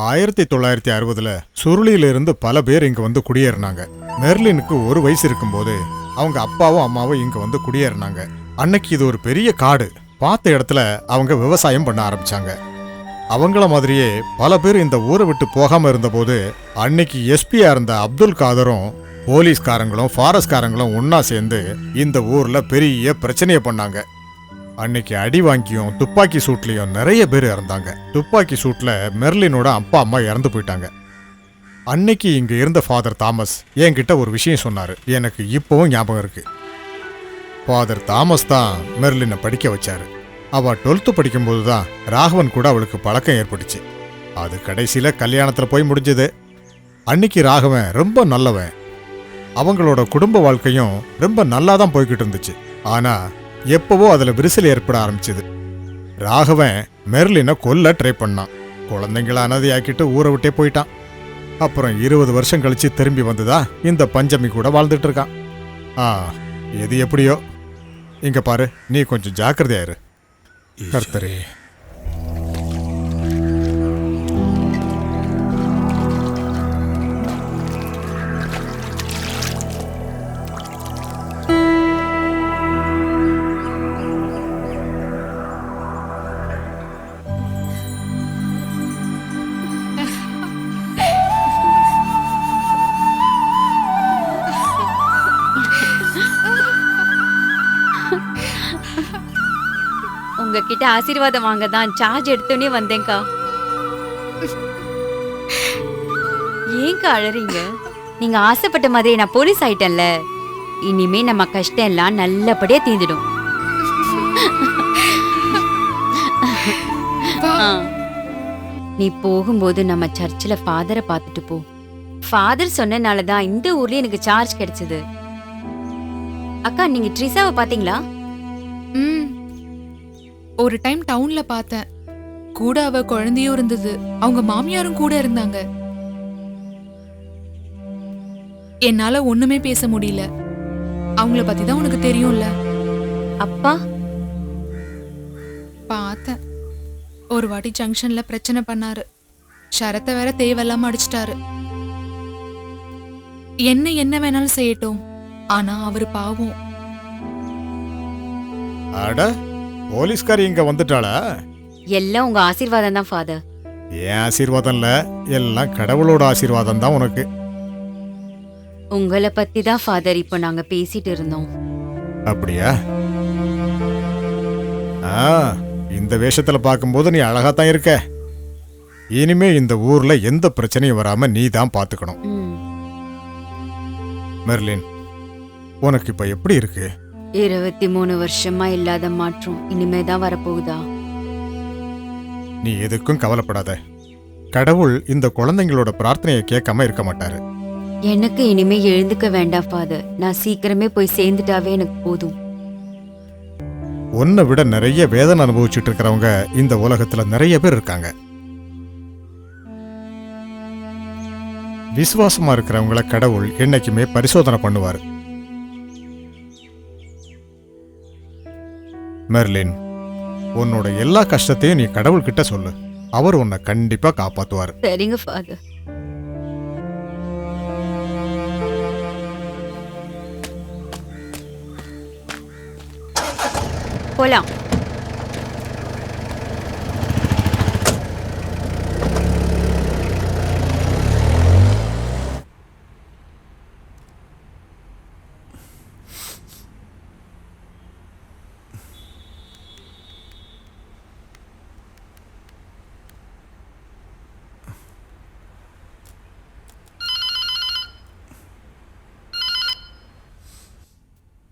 1960 சுருளியிலிருந்து பல பேர் இங்க வந்து குடியேறினாங்க. மெர்லினுக்கு 1 வயசு இருக்கும்போது அவங்க அப்பாவும் அம்மாவும் இங்க வந்து குடியேறினாங்க. அன்னைக்கு இது ஒரு பெரிய காடு. பார்த்த இடத்துல அவங்க விவசாயம் பண்ண ஆரம்பிச்சாங்க. அவங்கள மாதிரியே பல பேர் இந்த ஊரை விட்டு போகாம இருந்தபோது அன்னைக்கு எஸ்பியா இருந்த அப்துல் காதரும் போலீஸ்காரங்களும் ஃபாரஸ்ட்காரங்களும் ஒன்னா சேர்ந்து இந்த ஊர்ல பெரிய பிரச்சனையை பண்ணாங்க. அன்னைக்கு அடி வாங்கியும் துப்பாக்கி சூட்லயும் நிறைய பேர் இறந்தாங்க. துப்பாக்கி சூட்ல மெர்லினோட அப்பா அம்மா இறந்து போயிட்டாங்க. அன்னைக்கு இங்க இருந்த ஃபாதர் தாமஸ் என்கிட்ட ஒரு விஷயம் சொன்னாரு, எனக்கு இப்பவும் ஞாபகம் இருக்கு. ஃபாதர் தாமஸ் தான் மெர்லினை படிக்க வச்சாரு. அவ 12th படிக்கும்போது தான் ராகவன் கூட அவளுக்கு பழக்கம் ஏற்பட்டுச்சு. அது கடைசியில கல்யாணத்துல போய் முடிஞ்சது. அன்னைக்கு ராகவன் ரொம்ப நல்லவன். அவங்களோட குடும்ப வாழ்க்கையும் ரொம்ப நல்லா தான் போய்கிட்டு இருந்துச்சு. ஆனா எப்பவோ அதுல விரிசல் ஏற்பட ஆரம்பிச்சது. ராகவன் மெர்லினை கொல்ல ட்ரை பண்ணான். குழந்தைங்கள அனாதையாக்கிட்டு ஊரை விட்டே போயிட்டான். அப்புறம் 20 வருஷம் கழிச்சு திரும்பி வந்துதா இந்த பஞ்சமி கூட வாழ்ந்துட்டு இருக்கான். எது எப்படியோ, இங்க பாரு, நீ கொஞ்சம் ஜாக்கிரதையாயிரு. கர்த்தரே. உங்ககிட்ட ஆசீர்வாதம் வாங்க தான் சார்ஜ் எடுத்தோன்னே வந்தேன்க்கா. ஏன்க்கா அழறீங்க? நீங்க ஆசைப்பட்ட மாதிரி நான் போலீஸ் ஆயிட்டேன்ல. இனிமே நம்ம கஷ்டம் எல்லாம் நல்லபடியா தீந்துடும். நீ போகும்போது நம்ம சர்ச்சில் ஃபாதரை பார்த்துட்டு போ. ஃபாதர் சொன்னனாலதான் இந்த ஊர்ல எனக்கு சார்ஜ் கிடைச்சது. அக்கா, நீங்க ட்ரிசாவை பாத்தீங்களா? ஒரு டைம் டவுன்ல பார்த்தேன். கூட அவ குழந்தையும் இருந்தது. அவங்க மாமியாரும் கூட இருந்தாங்க. என்னால ஒண்ணுமே பேச முடியல. அவங்கள பத்தி தான் உனக்கு தெரியும்ல. அப்பா பார்த்தேன். ஒரு வாட்டி ஜங்ஷன்ல பிரச்சனை பண்ணாரு. ஷரத்தை வேற தேவையில்லாம அடிச்சிட்டாரு. என்ன வேணாலும் செய்யட்டும், ஆனா அவரு பாவம். அட, போலீஸ்காரி இங்க வந்துட்டாளா? எல்லாம் உங்க ஆசீர்வாதம் தான் ஃபாதர். ஏன் ஆசீர்வாதம் இல்ல, எல்லாம் கடவுளோட ஆசீர்வாதம் தான் உனக்கு. உங்களை பத்தி தான் ஃபாதர் இப்போ நாங்க பேசிட்டு இருந்தோம். அப்படியா? இந்த வேஷத்துல பார்க்கும்போது நீ அழகாத்தான் இருக்க. இனிமே இந்த ஊர்ல எந்த பிரச்சனையும் வராம நீ தான் பாத்துக்கணும். மெர்லின், உனக்கு இப்ப எப்படி இருக்கு? 23 வருஷமா இல்லாத மாற்றம் இனிமேதான் வரப்போகுதா? நீ எதுக்கும் கவலைப்படாத. கடவுள் இந்த குழந்தைங்களோட பிரார்த்தனையை கேட்காம இருக்க மாட்டாரு. எனக்கு இனிமே எழுந்துக்க வேண்டாம் ஃபாதர். நான் சீக்கிரமே போய் சேர்ந்துட்டாவே எனக்கு போதும். உன்னை விட நிறைய வேதனை அனுபவிச்சுட்டு இருக்கிறவங்க இந்த உலகத்துல நிறைய பேர் இருக்காங்க. விசுவாசமா இருக்கிறவங்கள கடவுள் என்னைக்குமே பரிசோதனை பண்ணுவாரு. மெர்லின், உன்னோட எல்லா கஷ்டத்தையும் நீ கடவுள் கிட்ட சொல்லு. அவர் உன்னை கண்டிப்பா காப்பாத்துவார். சரிங்க ஃபாதர். போலாம்.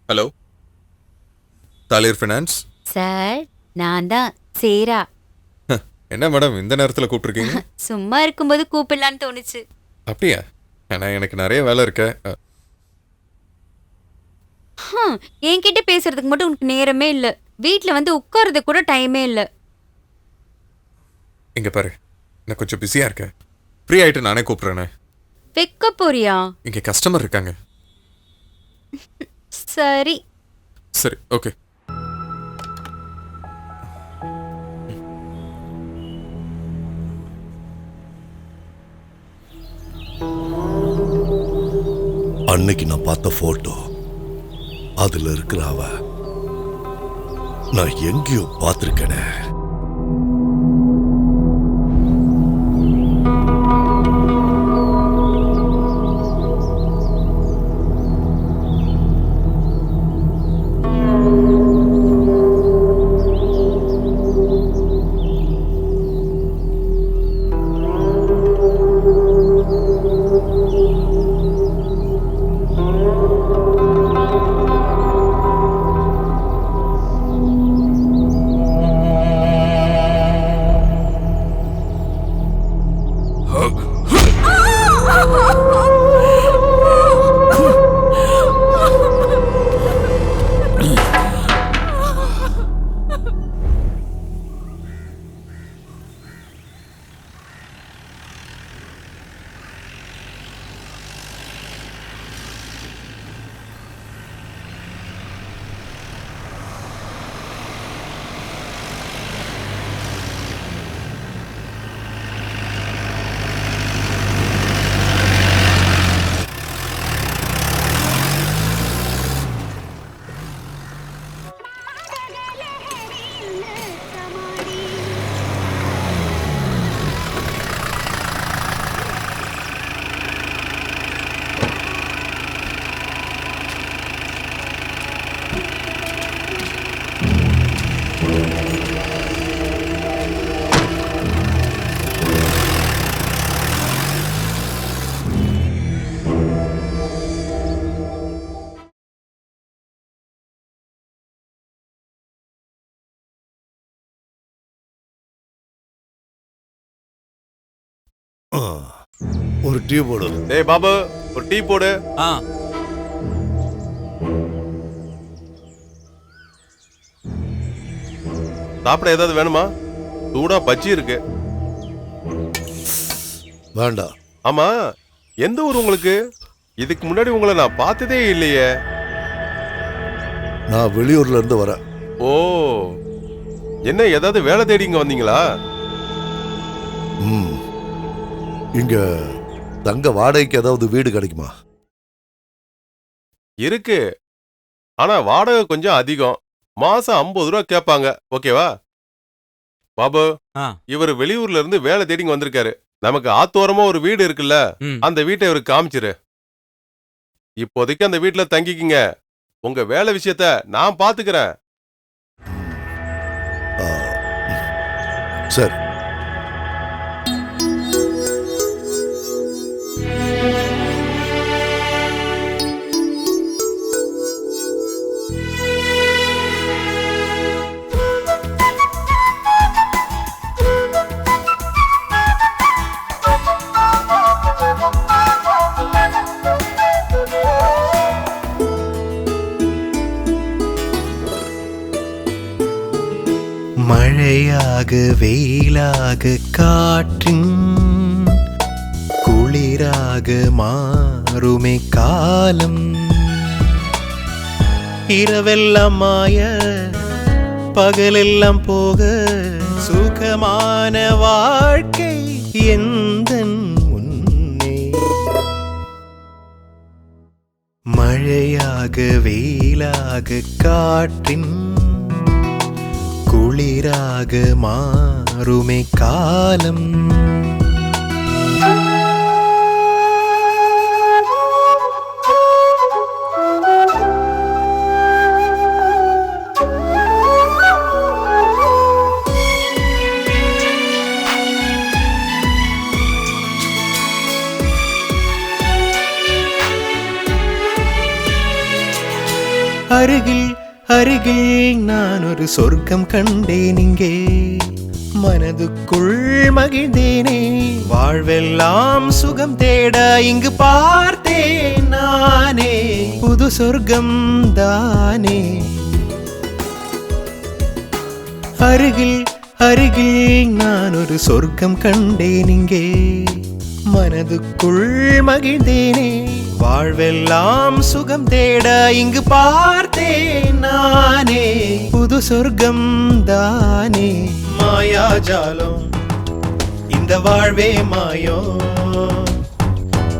ஹலோ, தாலிர் ஃபைனான்ஸ் சார், நான் தான் சேரா. என்ன மேடம் இந்த நேரத்தில் கூப்பிட்டுருக்கீங்க? சும்மா இருக்கும்போது கூப்பிடலான்னு தோணுச்சு. அப்படியா? ஏன்னா எனக்கு நிறைய வேலை இருக்கு. என்கிட்ட பேசுறதுக்கு மட்டும் உனக்கு நேரமே இல்லை. வீட்டில் வந்து உட்கார்றது கூட டைமே இல்லை. இங்க பாரு, நான் கொஞ்சம் பிஸியா இருக்கேன். ஃப்ரீ ஆயிட்டு நானே கூப்பிடுறேனே. வைக்க போறியா? இங்க கஸ்டமர் இருக்காங்க. சரி சரி, ஓகே. அன்னைக்கு நான் பார்த்த போட்டோ, அதுல இருக்கிற அவ நான் எங்கேயோ பார்த்திருக்கேனே. ஒரு டீ போடு. டேய் பாபு, ஒரு டீ போடு. ஆ சாப்பிட ஏதாவது வேணுமா? சூடா பச்சி இருக்கு. வேண்டாம். ஆமா, எந்த ஊர் உங்களுக்கு? இதுக்கு முன்னாடி உங்களை நான் பார்த்ததே இல்லையே. நான் வெளியூர்ல இருந்து வரேன். ஓ, என்ன ஏதாவது வேலை தேடி இங்க வந்தீங்களா? ம். இங்க தங்க வாடகைக்கு ஏதாவது வீடு கிடைக்குமா? இருக்கு, ஆனா வாடகை கொஞ்சம் அதிகம். மாசம் 50 ரூபா கேட்பாங்க. ஓகேவா? பாபு, ஆ. இவர் வெளியூர்ல இருந்து வேலை தேடிங்க வந்திருக்காரு. நமக்கு ஆத்தோரமா ஒரு வீடு இருக்குல்ல, ம். அந்த வீட்டை இவருக்கு காமிச்சிரு. இப்போதைக்கு அந்த வீட்டுல தங்கிக்கிங்க. உங்க வேலை விஷயத்த நான் பாத்துக்கிறேன். ஆ, சரி. மழையாக வெயிலாக காற்றின் குளிராக மாறுமே காலம். இரவெல்லாம் மாய பகலெல்லாம் போக சுகமான வாழ்க்கை எந்தன் முன்னே. மழையாக வெயிலாக காற்றின் குளிராக மாறுமே காலம். அருகில் அருகில் நான் ஒரு சொர்க்கம் கண்டேன் இங்கே. மனதுக்குள் மகிழ்ந்தேனே, வாழ்வெல்லாம் சுகம் தேட இங்கு பார்த்தேன் நானே. புது சொர்க்கம் தானே. அருகில் அருகில் நான் ஒரு சொர்க்கம் கண்டேன் இங்கே. மனதுக்குள் மகிழ்ந்தேனே, வாழ்வெல்லாம் சுகம் தேட இங்கு பார்த்தேன் நானே. புது சொர்க்கம் தானே. மாயாஜாலம் இந்த வாழ்வே மாயோ.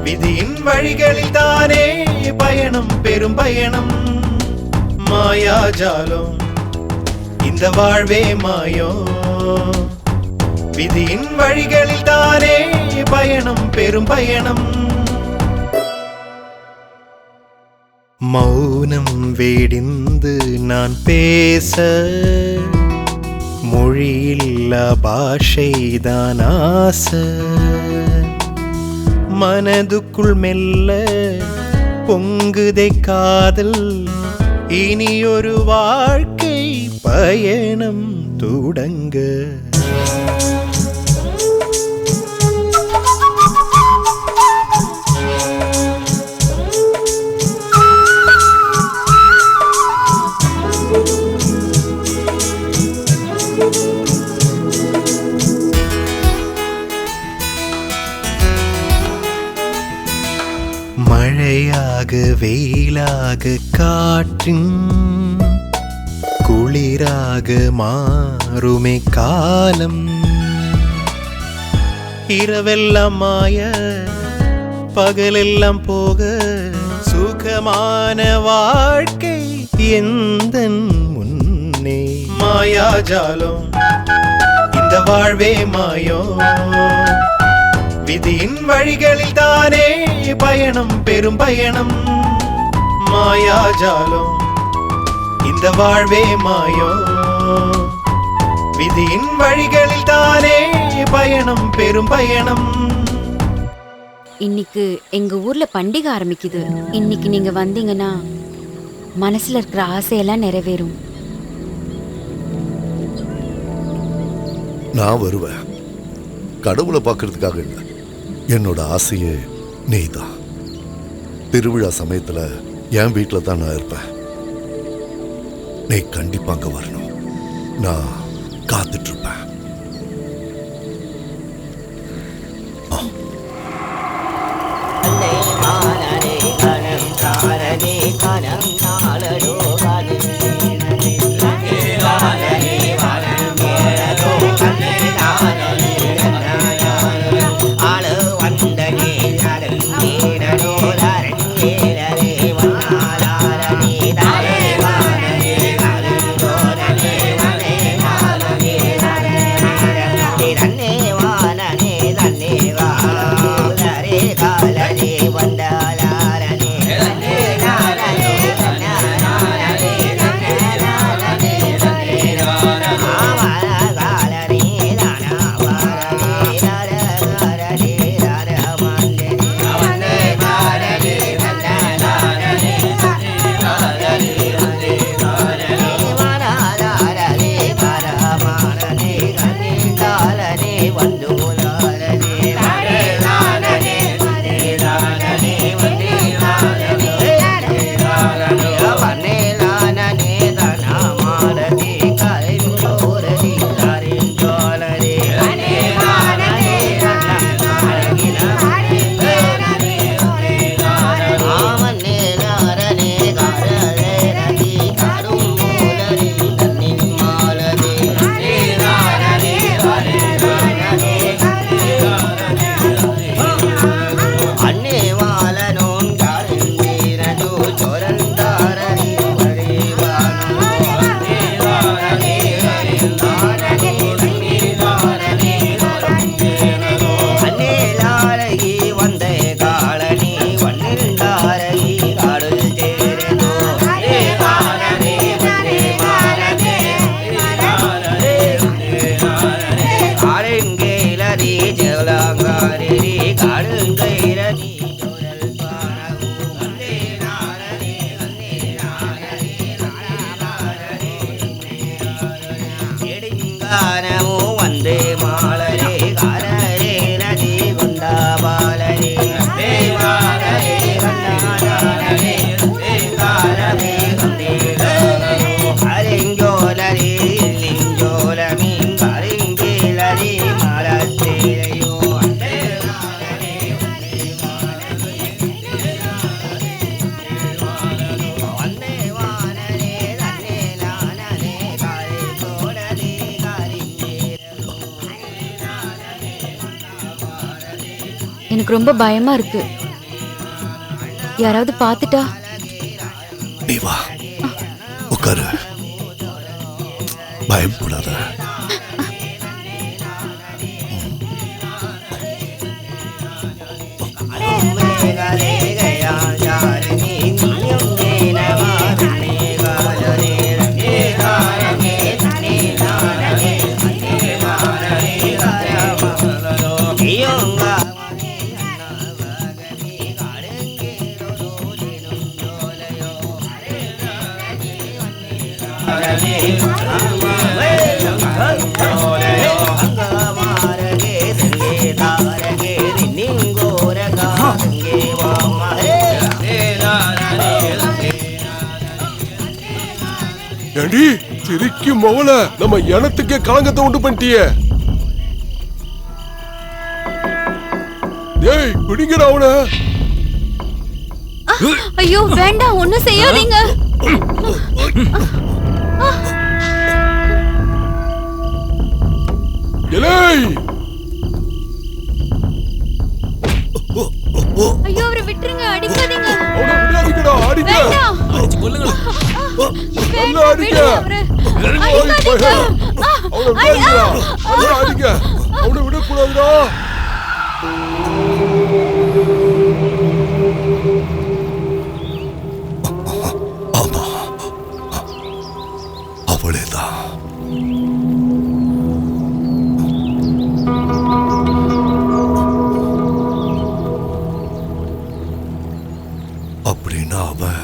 விதியின் வழிகளில் தானே பயணம் பெரும் பயணம். மாயாஜாலம் இந்த வாழ்வே மாயோ. விதியின் வழிகளில் தானே பயணம் பெரும் பயணம். மௌனம் வேடிந்து நான் பேச மொழியில்லா பாஷைதான் ஆசை. மனதுக்குள் மெல்ல பொங்குதை காதல். இனி ஒரு வாழ்க்கை பயணம் தொடங்க. மழையாக வெயிலாக காற்றின் குளிராக மாறுமே காலம். இரவெல்லாம் மாய பகலெல்லாம் போக சுகமான வாழ்க்கை எந்தன் முன்னே. மாயாஜாலம் இந்த வாழ்வே மாயோ. விதியின் வழிகளில் தானே பயணம் பெரும் பயணம். மாயாஜாலம் இந்த வாழ்வே மாயோ. விதியின் வழிகளில் தானே பயணம் பெரும் பயணம். இன்னைக்கு எங்க ஊர்ல பண்டிகை ஆரம்பிக்குது. இன்னைக்கு நீங்க வந்தீங்கன்னா மனசுல இருக்கிற ஆசையெல்லாம் நிறைவேறும். நான் வருவேன். கடவுளை பார்க்கறதுக்காக இல்லை, என்னோட ஆசையே நீதான். திருவிழா சமயத்துல என் வீட்டுல தான் நான் இருப்பேன். நீ கண்டிப்பா அங்க வரணும். நான் காத்துட்டு இருப்பேன். எனக்கு ரொம்ப பயமா இருக்கு. யாராவது பார்த்துட்டா? நீ வா, உட்காரு. பயப்படாத. ஏண்டி சிரிக்கும் மவள, நம்ம இனத்துக்கே களங்கத்தை உண்டு பண்ணிட்டியே. ஏய் பிடிங்கடா அவன. ஐயோ வேண்டாம், ஒண்ணும் செய்யாதீங்க. ஏய் ஐயோ அவரை விட்டுருங்க, அடிக்காதீங்க. அவன விடாதீங்கடா, அடிங்க. வேண்டாம், அடிச்சு கொல்லுங்க. நல்லா அடிங்க. அடிக்காதீங்க. அவன விடாதீங்கடா, அவன அடிங்க. அவன விட கூடாதுடா. ஆமா, அவளேதான். அப்படின்னா அவன்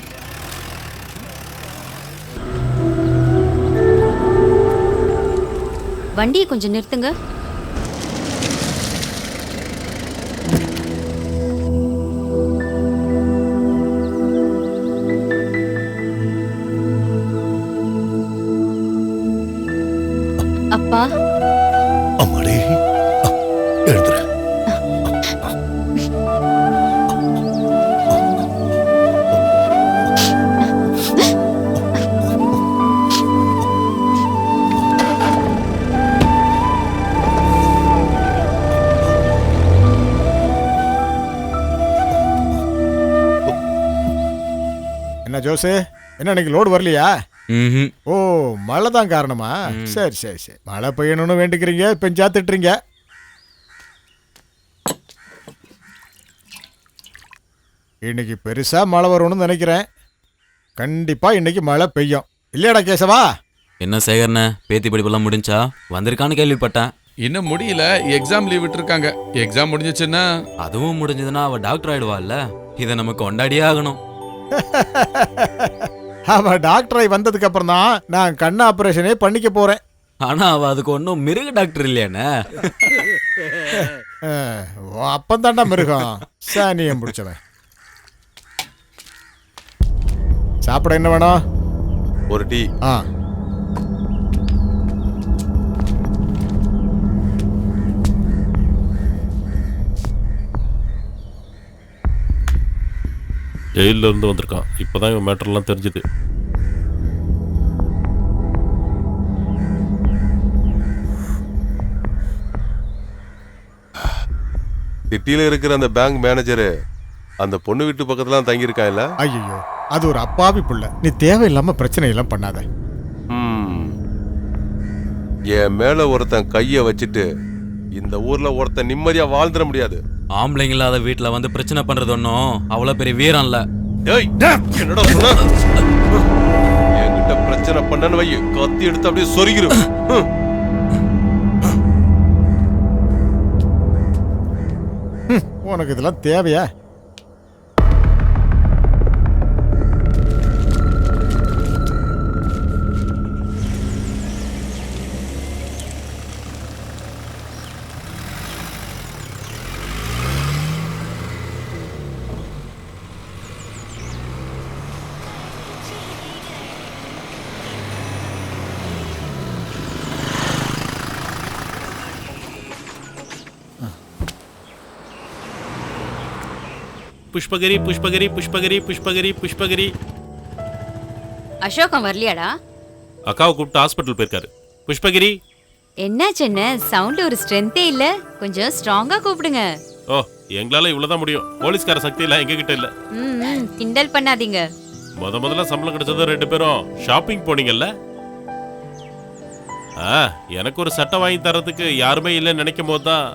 வண்டியை கொஞ்சம் நிறுத்துங்க. அப்பா, அம்மாடி எழுதுற. என்ன ஜோசு, என்ன இன்னைக்கு லோடு வரலையா? ம். ஓ, மழை தான் காரணமா? சரி சரி சரி, மழை பெய்யணும்னு வேண்டிக்கிறீங்க, பெஞ்சா திட்டுறீங்க. இன்னைக்கு பெருசா மழை வரும்னு நினைக்கிறேன். கண்டிப்பா இன்னைக்கு மழை பெய்யும், இல்லையாடா கேசவா? என்ன சேகர்ண்ணே, பேத்தி படிப்பெல்லாம் முடிஞ்சா? வந்திருக்கான்னு கேள்விப்பட்டேன். இன்னும் முடியல, எக்ஸாம் லீவ் விட்டுருக்காங்க. எக்ஸாம் முடிஞ்சிச்சுன்னா அதுவும் முடிஞ்சதுன்னா அவ டாக்டர் ஆயிடுவாள்ல. இதை நம்ம கொண்டாடியே ஆகணும். அவ டாக்டரை வந்ததுக்கு அப்புறம் தான் நான் கண் ஆபரேஷனே பண்ணிக்க போறேன். ஆனா அவ அதுக்கு ஒன்றும் மிருக டாக்டர் இல்லையாண்ணே. அப்பந்தாண்டா மிருகம், சாணியம் பிடிச்சவன். சாப்பிட என்ன வேணும்? ஒரு டீ. ஆ, ஜெயிலில் இருந்து வந்திருக்கான். இப்போதான் இவன் மேட்டர்லாம் தெரிஞ்சுது. சிட்டியில இருக்கிற அந்த பேங்க் மேனேஜரு அந்த பொண்ணு வீட்டு பக்கத்துல தங்கியிருக்கான் இல்ல? ஐயோ, அது ஒரு அப்பாவி புள்ள. நீ தேவையில்லாம பிரச்சனை எல்லாம் பண்ணாத. என் மேல ஒருத்தன் கைய வச்சுட்டு இந்த ஊர்ல ஒருத்தன் நிம்மதியா வாழ்ந்துட முடியாது. ஆம்பளைங்க இல்லாத வீட்டில் வந்து பிரச்சனை பண்றது ஒன்றும் அவ்வளோ பெரிய வீரம் இல்லை. என்னடா சொன்ன? என்கிட்ட பிரச்சனை பண்ணனு வை, கத்தி எடுத்து அப்படியே சொருகிரும். உனக்கு இதெல்லாம் தேவையா? புஷ்பகிரி புஷ்பகிரி புஷ்பகிரி புஷ்பகிரி புஷ்பகிரி. அசோகம் வரலையாடா? அக்காவை கூப்பிட்டு ஹாஸ்பிட்டல் போயிருக்காரு. புஷ்பகிரி. என்னாச்சு? என்ன சவுண்ட் ஒரு ஸ்ட்ரென்த்தே இல்ல, கொஞ்சம் ஸ்ட்ராங்கா கூப்பிடுங்க. ஓ, எங்களால இவ்வளவுதான் முடியும். போலீஸ்கார சக்தி எல்லாம் எங்க கிட்ட இல்ல. கிண்டல் பண்ணாதீங்க. முதல்ல சம்பளம் கிடைச்சது 2 பேரும் ஷாப்பிங் போனீங்கல்ல. எனக்கு ஒரு சட்டை வாங்கி தரதுக்கு யாருமே இல்லைன்னு நினைக்கும் போது தான்.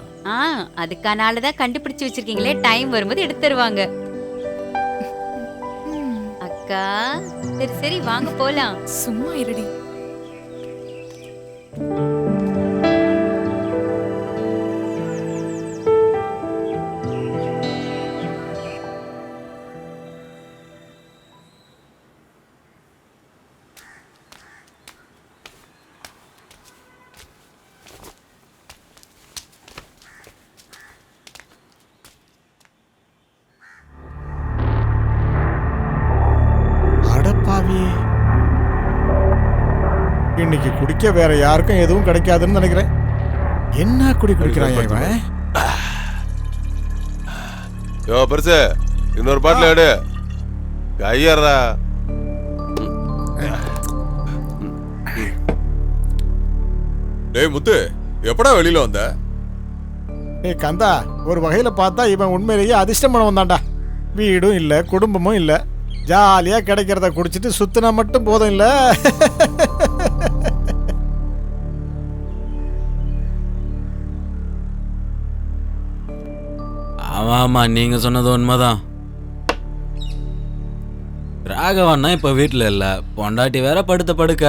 அதுக்கான ஆளதான் கண்டுபிடிச்சு வச்சிருக்கீங்களே, டைம் வரும்போது எடுத்து தருவாங்க. அக்கா, சரி சரி வாங்க போலாம். சும்மா இருடி. இன்னைக்கு குடிக்க வேற யாருக்கும் எதுவும் கிடைக்காதுன்னு நினைக்கிறேன். என்ன குடிக்கிறான் இவன்? யோ பெருசு, இன்னொரு பாட்டில் எடு. கையறா. டேய் முத்து, எப்படா வெளியில வந்த? ஏய் கந்தா, ஒரு வகையில பார்த்தா இவன் உண்மையிலேயே அதிர்ஷ்டம் பண்ண வந்தான்டா. வீடும் இல்ல, குடும்பமும் இல்ல, ஜாலியா கிடைக்கிறத குடிச்சிட்டு சுத்தினா மட்டும் போதும் இல்ல. ஆமா, நீங்க சொன்னது உண்மைதான். ராகவன்னா இப்ப வீட்டுல இல்ல, பொண்டாட்டி வேற படுத்த படுக்க.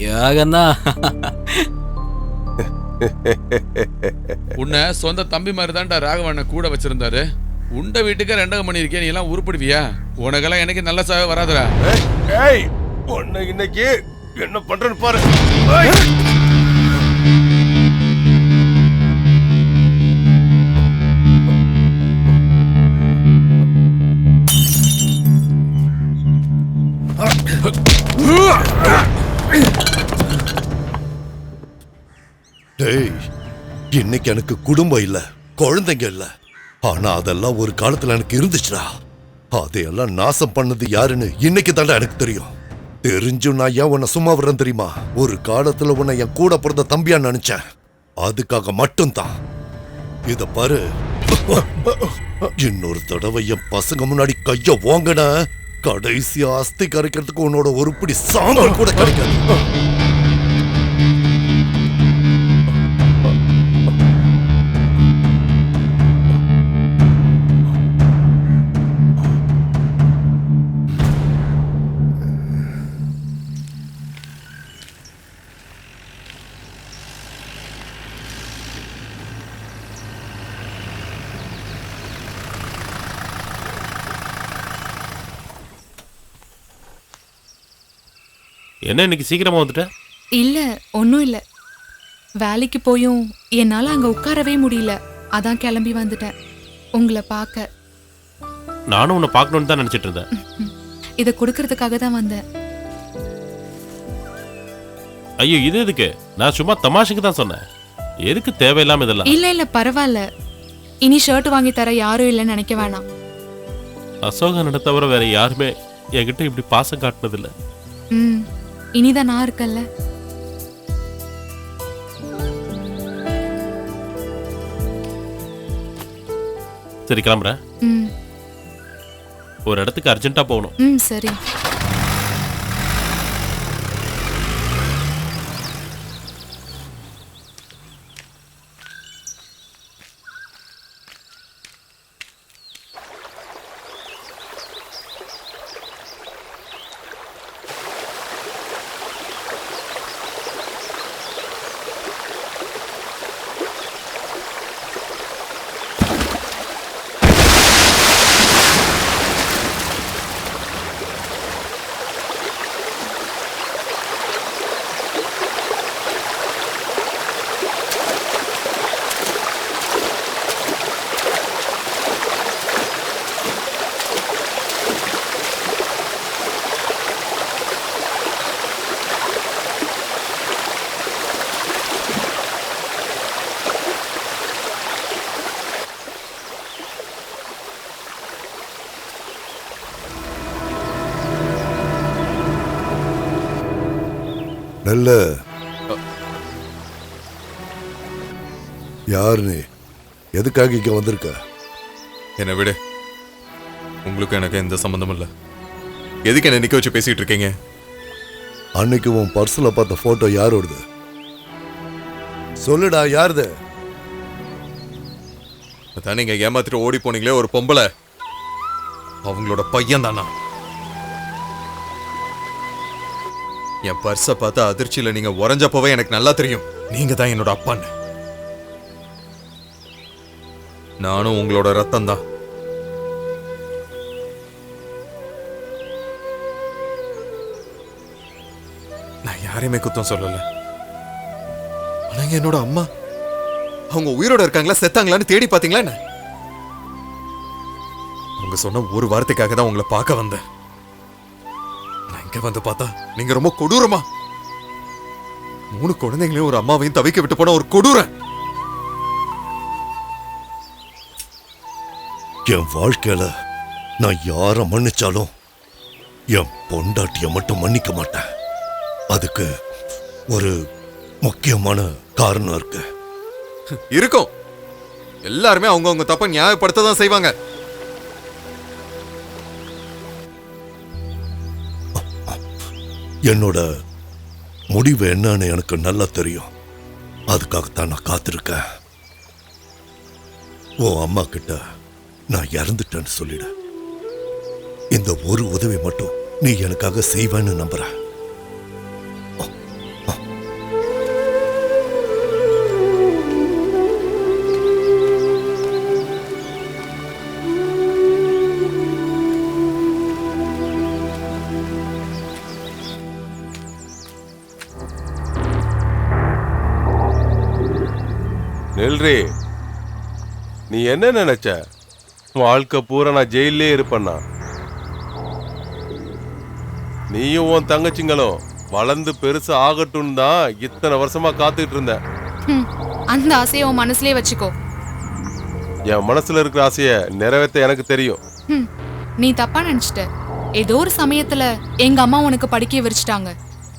யோகந்தான். உன்னை சொந்த தம்பி மாதிரி தான்டா ராகவண்ண கூட வச்சிருந்தாரு. உண்ட வீட்டுக்கு 2 மணி இருக்கே, நீ எல்லாம் உருப்பிடுவியா? உனக்கெல்லாம் எனக்கு நல்ல சாவே வராதுடா. உன்னை இன்னைக்கு என்ன பண்றேன்னு பாரு. டேய், இன்னைக்கு எனக்கு குடும்பம் இல்ல, குழந்தைங்க இல்ல. ஆனா அதெல்லாம் ஒரு காலத்துல எனக்கு இருந்துச்சுடா. அதையெல்லாம் நாசம் பண்ணது யாருன்னு இன்னைக்கு தாண்டா எனக்கு தெரியும். தெரிஞ்சும் நான் ஏன் உன்னை சும்மா விடுறேன் தெரியுமா? ஒரு காலத்துல உன்னை என் கூட பிறந்த தம்பியா நினைச்சேன். அதுக்காக மட்டும்தான். இத பாரு, இன்னொரு தடவை என் பசங்க முன்னாடி கைய ஓங்கன, கடைசி அஸ்தி கரைக்கிறதுக்கு உன்னோட ஒரு பிடி சாம்பல் கூட கிடைக்காது. என்ன இன்னைக்கு சீக்கிரமா வந்துட்ட? இல்ல ஒன்றும் இல்லை, வேலைக்கு போயும் என்னால் அங்கே உட்காரவே முடியல, அதான் கிளம்பி வந்துட்டேன் உங்களை பார்க்க. நானும் உன்னை பார்க்கணும்னு தான் நினைச்சிட்டு இருந்தேன். இதை கொடுக்கறதுக்காக தான் வந்தேன். ஐயோ, இது எதுக்கு? நான் சும்மா தமாஷுக்கு தான் சொன்னேன். எதுக்கு தேவையில்லாம இதெல்லாம்? இல்ல இல்ல பரவாயில்ல, இனி ஷர்ட் வாங்கி தர யாரும் இல்லைன்னு நினைக்க வேணாம். அசோகனை தவிர வேற யாருமே என்கிட்ட இப்படி பாசம் காட்டினதில்லை. இனிதான் நான் இருக்கல்ல. சரி, கிளம்புறேன். ஒரு இடத்துக்கு அர்ஜென்ட்டா போகணும். சரி. நல்ல யார் நீ? எதுக்காக இங்க வந்திருக்க? என்னை விடு, உங்களுக்கு எனக்கு எந்த சம்பந்தமும் இல்லை. எதுக்கு என்ன நிக்க வச்சு பேசிட்டு இருக்கீங்க? அன்னைக்கு உன் பர்ஸ்ல பார்த்த போட்டோ யாரோடது? சொல்லுடா, யாருது? அதான் நீங்க ஏமாத்திட்டு ஓடி போனீங்களே ஒரு பொம்பளை, அவங்களோட பையன் தானா? என் பர்ஸை பார்த்து அதிர்ச்சியில நீங்க உறைஞ்சப்பவே எனக்கு நல்லா தெரியும் நீங்க தான் என்னோட அப்பான்னு. நானும் உங்களோட ரத்தம் தான். நான் யாரையுமே குத்தம் சொல்லல. ஆனா என்னோட அம்மா, அவங்க உயிரோட இருக்காங்களா செத்தாங்களான்னு தேடி பாத்தீங்களா என்ன? அவங்க சொன்ன ஒரு வார்த்தைக்காக தான் உங்களை பார்க்க வந்தேன். வந்து பார்த்தா நீங்க ரொம்ப கொடூரமா, 3 குழந்தைங்களையும் ஒரு அம்மாவையும் தவிக்க விட்டு போன ஒரு கொடூர. என் வாழ்க்கையில நான் யார மன்னிச்சாலும் என் பொண்டாட்டிய மட்டும் மன்னிக்க மாட்டேன். அதுக்கு ஒரு முக்கியமான காரணம் இருக்கு. இருக்கும், எல்லாருமே அவங்கவுங்க தப்ப நியாயப்படுத்த தான் செய்வாங்க. என்னோட முடிவு என்னன்னு எனக்கு நல்லா தெரியும். அதுக்காகத்தான் நான் காத்திருக்கேன். உன் அம்மா கிட்ட நான் இறந்துட்டேன்னு சொல்லிடு. இந்த ஒரு உதவி மட்டும் நீ எனக்காக செய்வேன்னு நம்புறேன். நெல்ரி, நீ என்ன நினைச்ச? வாழ்க்கை பூரா நான் ஜெயிலே இருப்பேன்னா? நீயும் உன் தங்கச்சிங்களும் வளர்ந்து பெருசு ஆகட்டும் தான் இத்தனை வருஷமா காத்துக்கிட்டு இருந்தேன். அந்த ஆசையை உன் மனசுலயே வச்சுக்கோ. என் மனசுல இருக்கிற ஆசையை நிறைவேற்ற எனக்கு தெரியும். நீ தப்பா நினைச்சிட்ட. ஏதோ ஒரு சமயத்துல எங்க அம்மா உனக்கு படிக்க வச்சுட்டாங்க.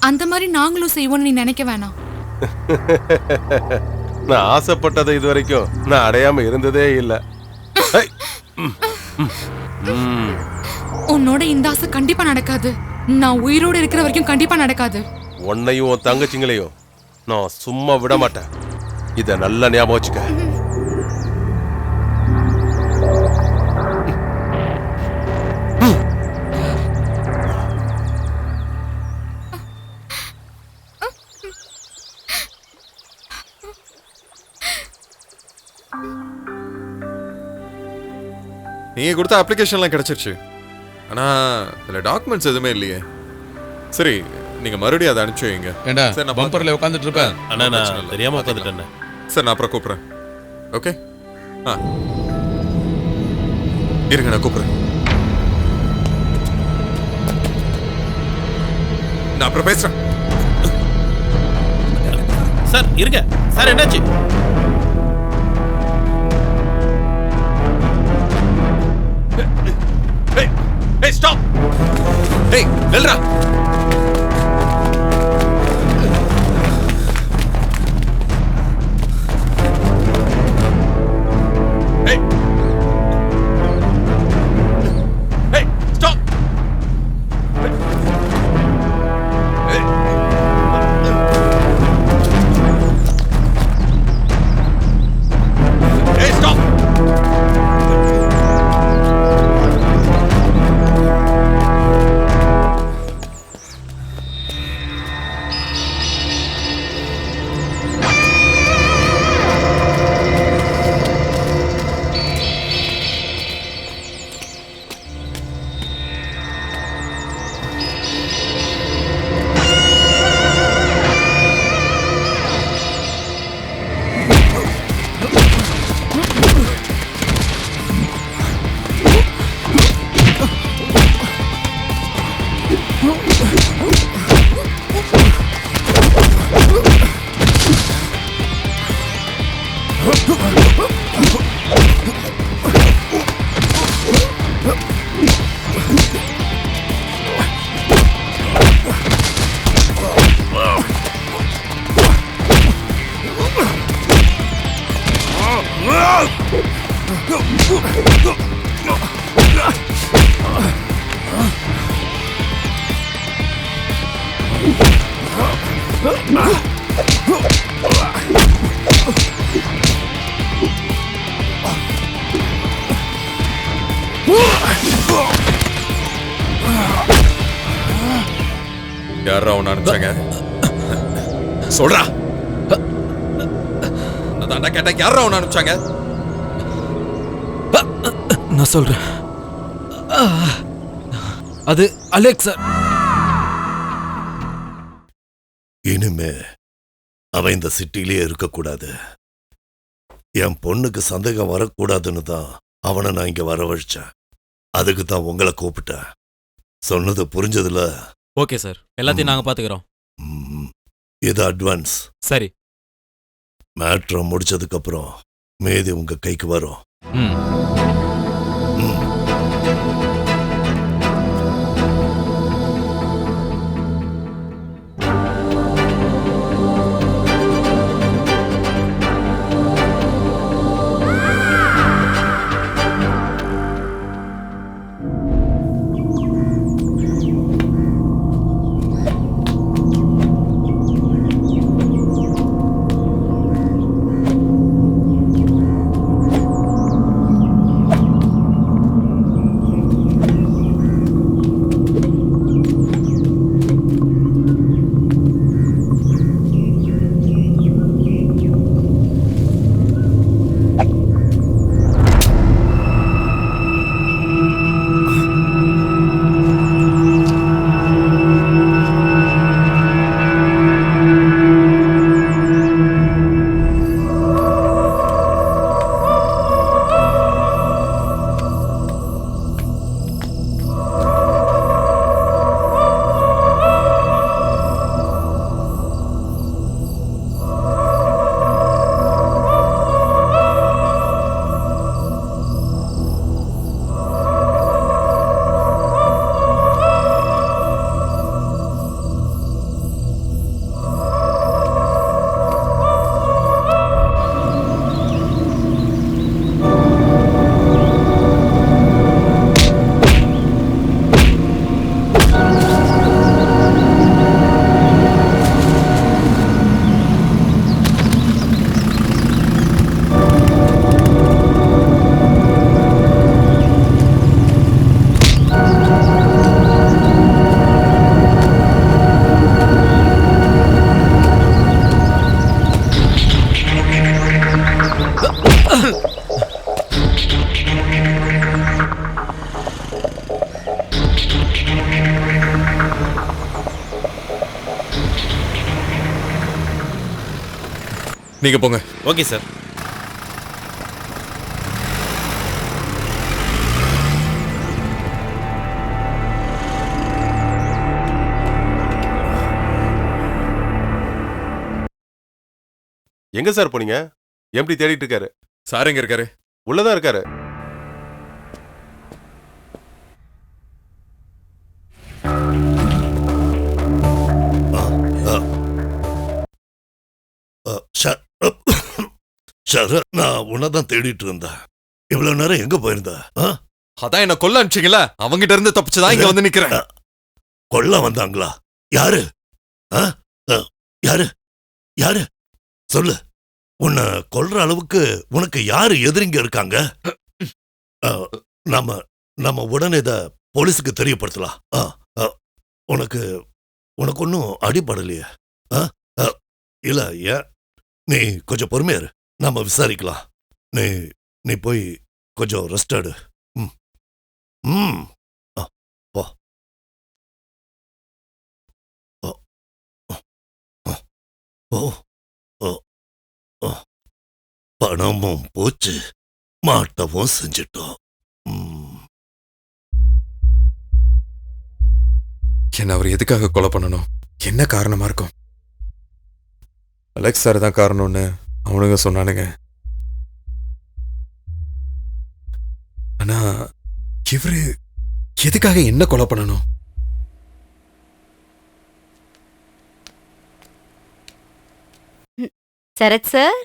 அந்த மாதிரி நாங்களும் செய்வோம்னு நீ நினைக்க வேணாம். நான் ஆசைப்பட்டதை இது வரைக்கும் நான் அடையாம இருந்ததே இல்லை. உன்னோட இந்த ஆசை கண்டிப்பா நடக்காது. நான் உயிரோடு இருக்கிற வரைக்கும் கண்டிப்பா நடக்காது. உன்னையும் உன் தங்கச்சிங்களையும் நான் சும்மா விட மாட்டேன். இத நல்லா ஞாபகம் வச்சுக்க. நீங்க கொடுத்த அப்ளிகேஷன்லாம் கிடைச்சிருச்சு. ஆனா இதுல டாக்குமெண்ட்ஸ் எதுவுமே இல்லையே. சரி, நீங்க மறுபடியும் அதை அனுப்பிச்சு வைங்க. ஏண்டா சரி, நான் பம்பர்ல உட்காந்துட்டு இருப்பேன். அண்ணா நான் தெரியாம உட்காந்துட்டேன். சார், நான் அப்புறம் கூப்பிடுறேன். ஓகே, இருங்க, நான் கூப்பிடுறேன். நான் அப்புறம் பேசுறேன். சார் இருங்க சார், என்னாச்சு? Hey, stop! Hey, நில்றா! Hey! Hey, stop! Hey! Hey, stop! யாரா உன்னை அனுப்பிச்சாங்க? சொல்றா. நான் கேட்டேன், யாரா உன்னை அனுப்பிச்சாங்க? நான் சொல்றேன். அது அலெக்ஸ் சார். இனிமே அவன் இந்த சிட்டிலேயே இருக்கக்கூடாது. என் பொண்ணுக்கு சந்தேகம் வரக்கூடாதுன்னு தான் அவனை நான் இங்க வரவழைச்சேன். அதுக்கு தான் உங்களை கூப்பிட்டேன். சொன்னது புரிஞ்சதுல? ஓகே சார், எல்லாத்தையும் நாங்க பாத்துக்கிறோம். இது அட்வான்ஸ். சரி, மேட்ரை முடிச்சதுக்கு அப்புறம் மீதி உங்க கைக்கு வரும். நீங்க போங்க. Okay sir. எங்க சார் போனீங்க? எம்டி தேடிட்டு இருக்காரு. சார் எங்க இருக்காரு? உள்ளதான் இருக்காரு. சரத், நான் உன்னதான் தேடிட்டு இருந்தேன். இவ்வளவு நேரம் எங்க போயிருந்த? அதான் என்ன கொல்ல அனுப்பிச்சீங்களா, அவங்கிட்ட இருந்து தப்பிச்சுதான் இங்க வந்து நிக்கிறேன். கொல்ல வந்தாங்களா? யாரு? யாரு? யாரு சொல்லு. உன்னை கொல்ற அளவுக்கு உனக்கு யாரு எதிரிங்க இருக்காங்க? நாம நம்ம உடனே இத போலீஸுக்கு தெரியப்படுத்தலாம். உனக்கு உனக்கு ஒன்னும் அடிபடலையே? இல்ல, ஏன்? நீ கொஞ்சம் பொறுமையா இரு, நாம விசாரிக்கலாம். நீ நீ போய் கொஞ்சம் ரெஸ்ட் எடு. போ. பணமும் போச்சு, மாட்டவும் செஞ்சிட்டோம். என்ன அவர் எதுக்காக கொலை பண்ணணும்? என்ன காரணமா இருக்கும்? அலெக்ஸ் சார் தான் காரணம்னு அவனுங்க சொன்னானுங்க. ஆனா இவரு எதுக்காக என்ன கொலை பண்ணணும்? சரத் சார்,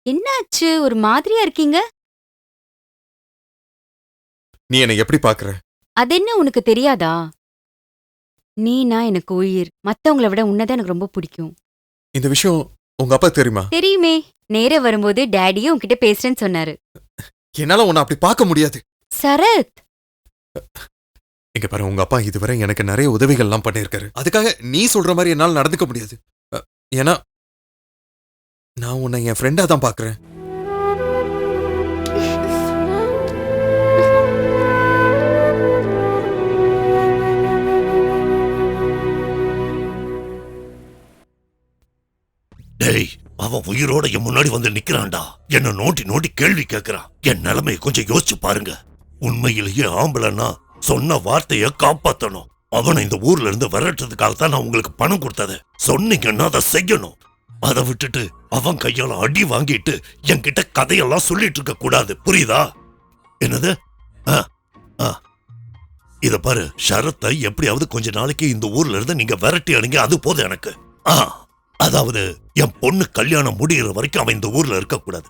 என்னாச்சு? ஒரு மாதிரியா இருக்கீங்க. நீ என்னை எப்படி பாக்குற? அது என்ன உனக்கு தெரியாதா? நீனா எனக்கு உயிர். மத்தவங்கள விட உன்னதான் எனக்கு ரொம்ப பிடிக்கும். இந்த விஷயம் உங்க அப்பா தெரியுமா? தெரியுமே. நேரா வரும்போது டேடியும் உன்கிட்ட பேசுறேன்னு சொன்னாரு. என்னால உன்னை அப்படி பார்க்க முடியாது. சரத், இங்க பாரு, உங்க அப்பா இதுவரை எனக்கு நிறைய உதவிகள்லாம் பண்ணியிருக்காரு. அதுக்காக நீ சொல்ற மாதிரி என்னால நடந்துக்க முடியாது. ஏன்னா நான் உன்னை என் ஃப்ரெண்டா தான் பாக்குறேன். டேய், அவன் உயிரோட என் முன்னாடி வந்து நிக்கிறான்டா. என்ன நோண்டி நோண்டி கேள்வி கேட்கிறான். என் நிலைமையை கொஞ்சம் யோசிச்சு பாருங்க. உண்மையிலேயே ஆம்பளைன்னா சொன்ன வார்த்தைய காப்பாத்தணும். அவனை இந்த ஊர்ல இருந்து விரட்டுறதுக்காகத்தான் நான் உங்களுக்கு பணம் கொடுத்தது. சொன்னீங்கன்னா அதை செய்யணும். அதை விட்டுட்டு அவன் கையால அடி வாங்கிட்டு என்கிட்ட கதையெல்லாம் சொல்லிட்டு இருக்க கூடாது, புரியுதா? என்னது? இத பாரு, ஷரத்தை எப்படியாவது கொஞ்ச நாளைக்கு இந்த ஊர்ல இருந்து நீங்க விரட்டி அடிங்க, அது போதும் எனக்கு. அதாவது என் பொண்ணு கல்யாணம் முடிகிற வரைக்கும் அவன் இந்த ஊர்ல இருக்க கூடாது.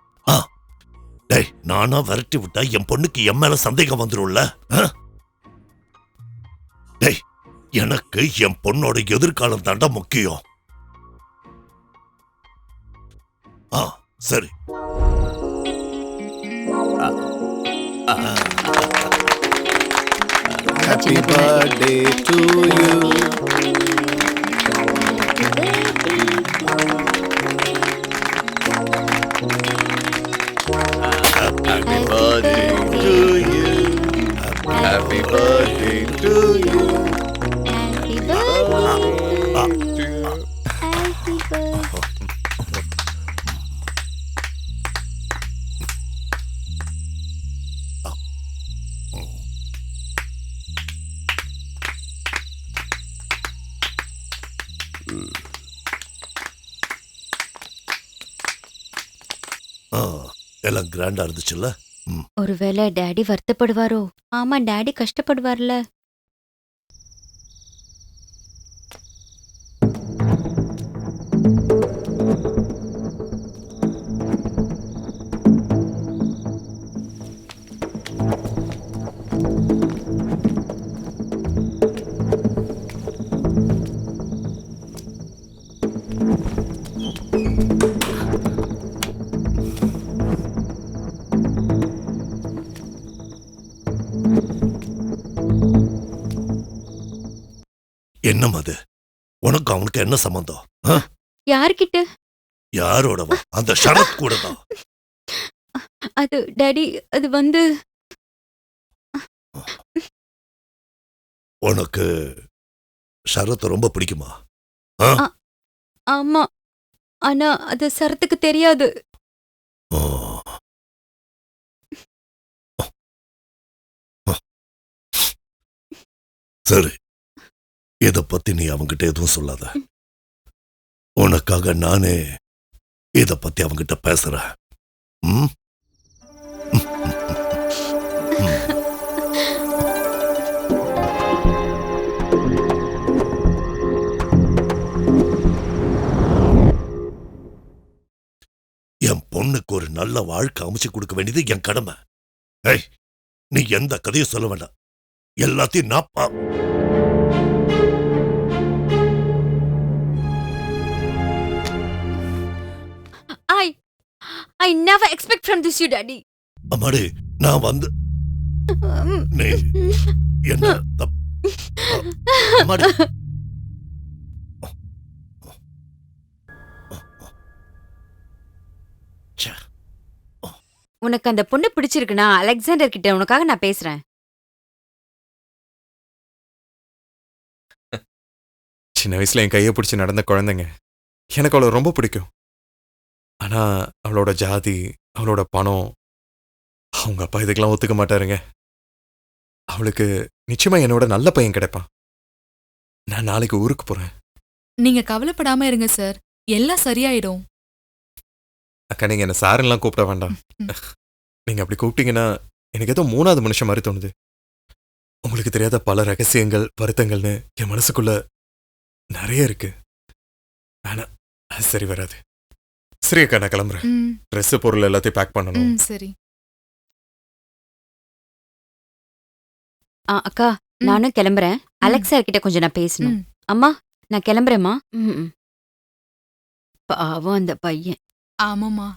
டேய், நானா விரட்டி விட்டா என் பொண்ணுக்கு என் மேல சந்தேகம் வந்துரும்ல. டேய், எனக்கு என் பொண்ணோட எதிர்காலம் தாண்டா முக்கியம். சரி. Happy birthday to you. Happy birthday to you. Happy birthday to you. Happy birthday. Happy birthday. எல்லாம் கிராண்டா இருந்துச்சுல்ல? ஒருவேளை டாடி வருத்தப்படுவாரோ? ஆமா, டாடி கஷ்டப்படுவார்ல. என்னம் அது? உனக்கு அவனுக்கு என்ன சம்பந்தம்? யார்கிட்ட? யாரோடவா? அந்த ஷரத் கூட தான். அது டாடி, அது வந்து உனக்கு ஷரத் ரொம்ப பிடிக்குமா? ஆமா, ஆனா அது சரத்துக்கு தெரியாது. ஓ. சரி, இத பத்தி நீ அவங்கிட்ட எதுவும் சொல்லாத. உனக்காக நானே இத பத்தி அவங்கிட்ட பேசுறேன். ம்? என் பொண்ணுக்கு ஒரு நல்ல வாழ்க்கை அமைச்சு கொடுக்க வேண்டியது என் கடமை. ஏய், நீ எந்த கதையும் சொல்ல வேண்டாம். எல்லாத்தையும் நான் I never expect from this you, Daddy. அம்மாடி, நான் வந்து நீ என்ன அம்மாடி. உனக்கு அந்த பொண்ணு பிடிச்சிருக்குன்னா அலெக்சாண்டர் கிட்ட உனக்காக நான் பேசுறேன். சின்ன வயசுல என் கையை பிடிச்சி நடந்த குழந்தைங்க. எனக்கு அவளை ரொம்ப பிடிக்கும். ஆனா அவளோட ஜாதி, அவளோட பணம், அவங்க அப்பா இதுக்கெல்லாம் ஒத்துக்க மாட்டாருங்க. அவளுக்கு நிச்சயமா என்னோட நல்ல பையன் கிடைப்பான். நான் நாளைக்கு ஊருக்கு போறேன். நீங்க கவலைப்படாம இருங்க சார், எல்லாம் சரியாயிடும். அக்கா, நீங்க என்ன சாருலாம் கூப்பிட வேண்டாம். நீங்க அப்படி கூப்பிட்டீங்கன்னா எனக்கு ஏதோ மூணாவது மனுஷன் மாதிரி தோணுது. உங்களுக்கு தெரியாத பல ரகசியங்கள், வருத்தங்கள்னு என் மனசுக்குள்ள நிறைய இருக்கு. ஆனா அது சரி வராது. சரி அக்கா, நான் கிளம்புறேன். ட்ரெஸ் பொருள் எல்லாத்தையும் பேக் பண்ணணும். சரி அக்கா, நானும் கிளம்புறேன். அலெக்ஸா கிட்ட கொஞ்சம் நான் பேசணும். அம்மா, நான் கிளம்புறேம்மா. பாவம் அந்த பையன். ஆமாம்மா.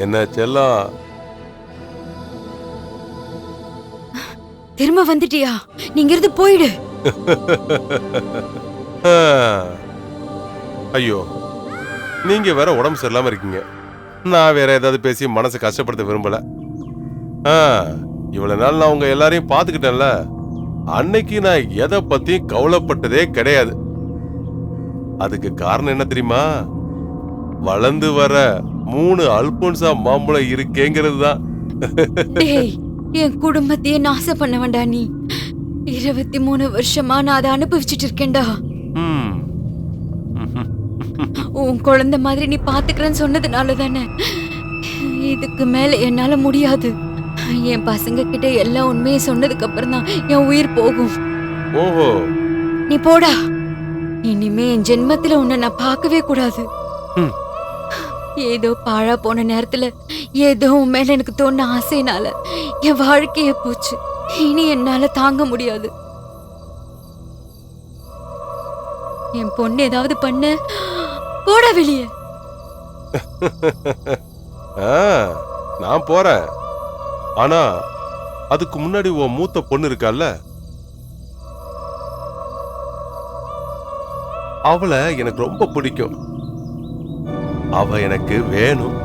என்ன செல்லம், திரும்ப வந்துட்டியா? நீங்க இருந்து போயிடு. ஐயோ, நீங்க வேற உடம்பு சரியில்லாம இருக்கீங்க. நான் வேற ஏதாவது பேசி மனசை கஷ்டப்படுத்த விரும்பல. இவ்வளவு நாள் நான் உங்க எல்லாரையும் பாத்துக்கிட்டேன்ல, அன்னைக்கு நான் எதை பத்தியும் கவலைப்பட்டதே கிடையாது. அதுக்கு காரணம் என்ன தெரியுமா? வளர்ந்து வர 3 அல்போன்சா மாம்பழம் இருக்கேங்கிறது தான். என் குடும்பத்தையே நாசம் பண்ண வேண்டா நீ. 23 வருஷமா நான் அதை அனுபவிச்சுட்டு இருக்கேன்டா. உன் குழந்தை மாதிரி நீ பாத்துக்கிறேன்னு சொன்னதுனால தானே. இதுக்கு மேல என்னால முடியாது. என் பசங்க கிட்ட எல்லா உண்மையை சொன்னதுக்கு அப்புறம் தான் என் உயிர் போகும். ஓஹோ, நீ போடா. இனிமே என் ஜென்மத்துல உன்னை நான் பார்க்கவே கூடாது. ஏதோ பாழா போன நேரத்துல ஏதோ உன் மேல எனக்கு தோண ஆசைனால என் வாழ்க்கைய போச்சு. இனி என்னால தாங்க முடியாது. என் பொண்ணு ஏதாவது பண்ண போடா வெளியே. நான் போறேன். ஆனா அதுக்கு முன்னாடி உன் மூத்த பொண்ணு இருக்கால, அவளை எனக்கு ரொம்ப பிடிக்கும். அவ எனக்கு வேணும்.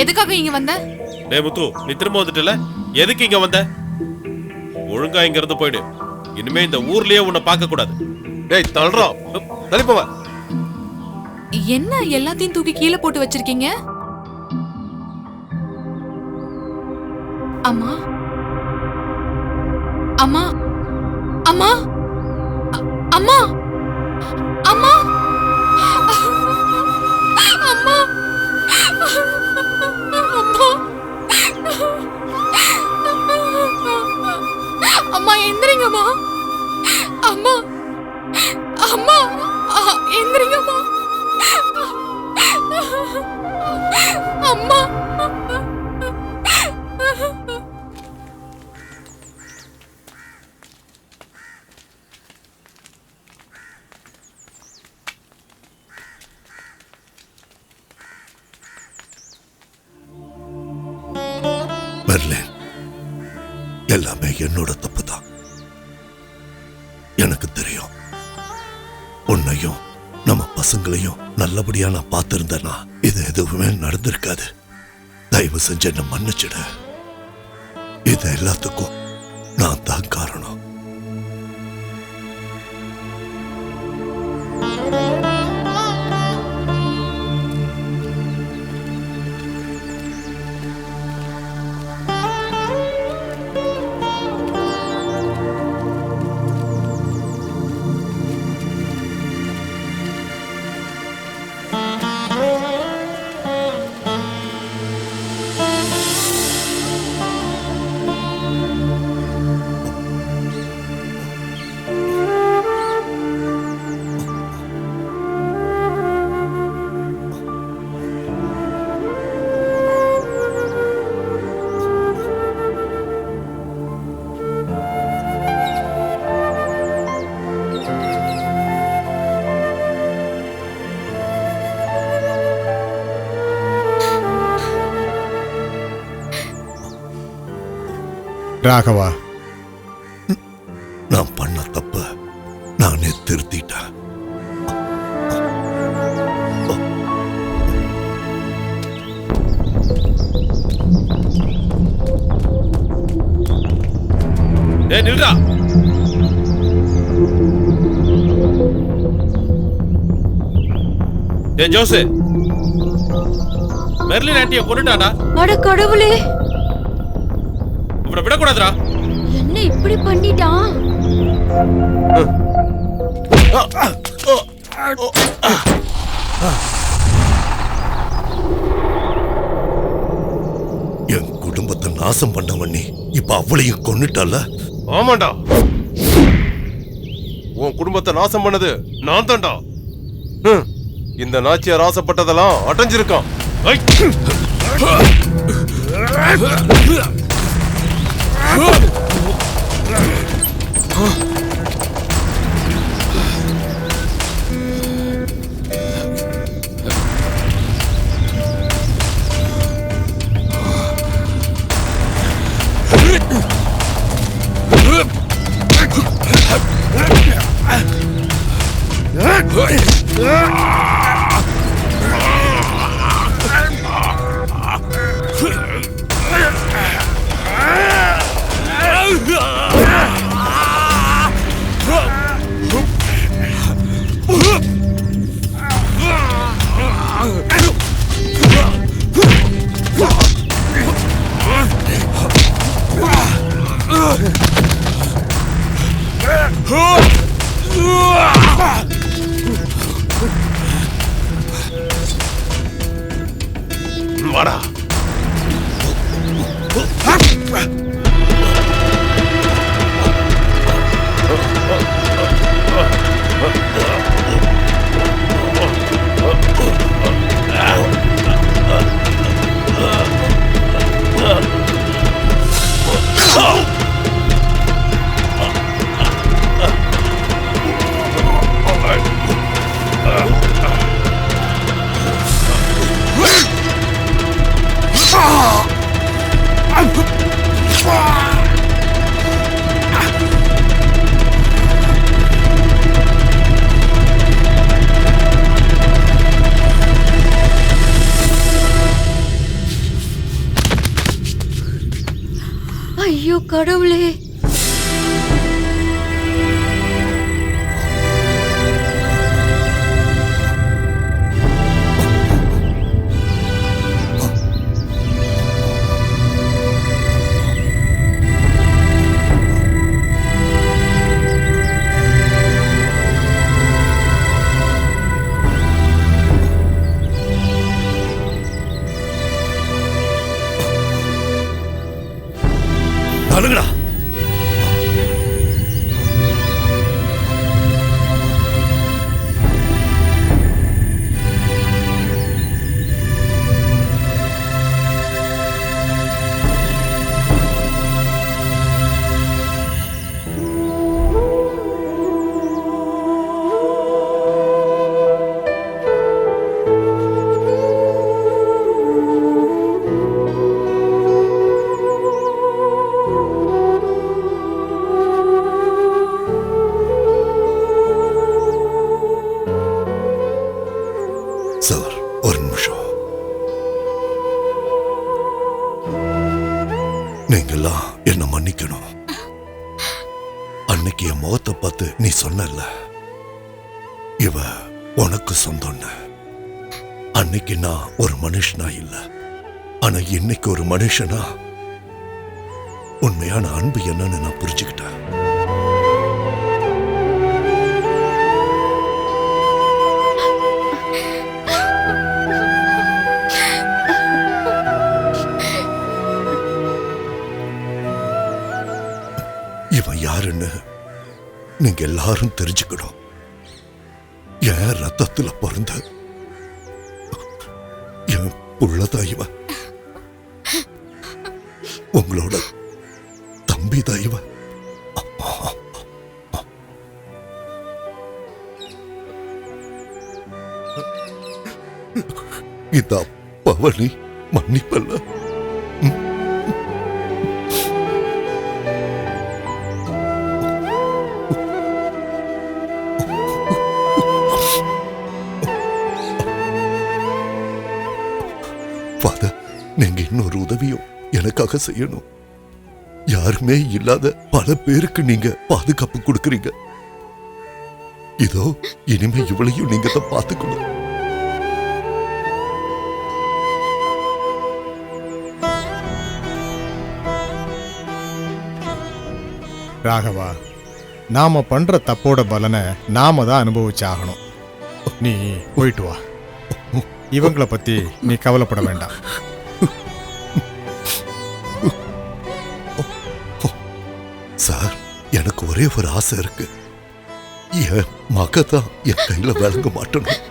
எதுக்காக இங்க வந்த? டேய் முத்து, நீ திரும்ப வந்துட்டல, எதுக்கு இங்க வந்த? ஒழுங்கா இங்க இருந்து போயிடு. இனிமே இந்த ஊர்லயே உன்னை பார்க்க கூடாது. டேய் தள்ளுறா, தள்ளி போவ. என்ன எல்லாத்தையும் தூக்கி கீழே போட்டு வச்சிருக்கீங்க? அம்மா அம்மா அம்மா அம்மா அம்மா அம்மா அம்மா எந்திரிங்கம்மா. அம்மா அம்மா எந்திரிங்கம்மா. அம்மா மெர்லின், எல்லாமே என்னோட தப்பு தான். எனக்கு தெரியும், உன்னையும் நம்ம பசங்களையும் நல்லபடியா நான் பார்த்திருந்தேன்னா இது எதுவுமே நடந்திருக்காது. தயவு செஞ்சு என்ன மன்னிச்சிடு. இது எல்லாத்துக்கும் நான் தான் காரணம். ராகவா, நான் பண்ண தப்ப நானே திருத்திட்டேன். டேய் நில்றா. டேய் ஜோஸ், மெர்லின் ஆண்டியை கொன்னுட்டானா? அட கடவுளே, இவனை விடக்கூடாதுடா. என்ன இப்படி பண்ணிட்டான்? என் குடும்பத்தை நாசம் பண்ணவன் நீ இப்ப அவளையும் கொன்னுட்டால. ஆமாண்டா, உன் குடும்பத்தை நாசம் பண்ணது நான் தான்டா. இந்த நாச்சியார் ஆசைப்பட்டதெல்லாம் அடைஞ்சிருக்கான். வாடா. ஐயோ கடவுளே. அழுங்கடா. சார் ஒரு நிமிஷம். நீங்கெல்லாம் என்ன மன்னிக்கணும். அன்னைக்கு என் முகத்தை பார்த்து நீ சொன்னல இவ உனக்கு சொந்தம்னு. அன்னைக்கு நான் ஒரு மனுஷனா இல்ல, ஆனா இன்னைக்கு ஒரு மனுஷனா உண்மையான அன்பு என்னன்னு நான் புரிஞ்சுக்கிட்டேன். இவன் யாருன்னு நீங்க எல்லாரும் தெரிஞ்சுக்கணும். என் ரத்தத்துல பிறந்த என் புள்ளதான் இவன். உங்களோட தம்பிதான் இவன். இந்த பவனி மன்னிப்பல்ல. ஃபாதர், நீங்க இன்னொரு உதவியும் எனக்காக செய்யணும். யாருமே இல்லாத பல பேருக்கு நீங்க பாதுகாப்பு கொடுக்கறீங்க. இதோ இனிமே இவளையும் நீங்க தான் பாத்துக்கணும். ராகவா, நாம பண்ற தப்போட பலனை நாம தான் அனுபவிச்சாகணும். நீ போயிட்டு வா. இவங்கள பத்தி நீ கவலைப்பட வேண்டாம். சார், எனக்கு ஒரே ஒரு ஆசை இருக்கு. என் மக தான் என் கையில விளங்க மாட்டணும்.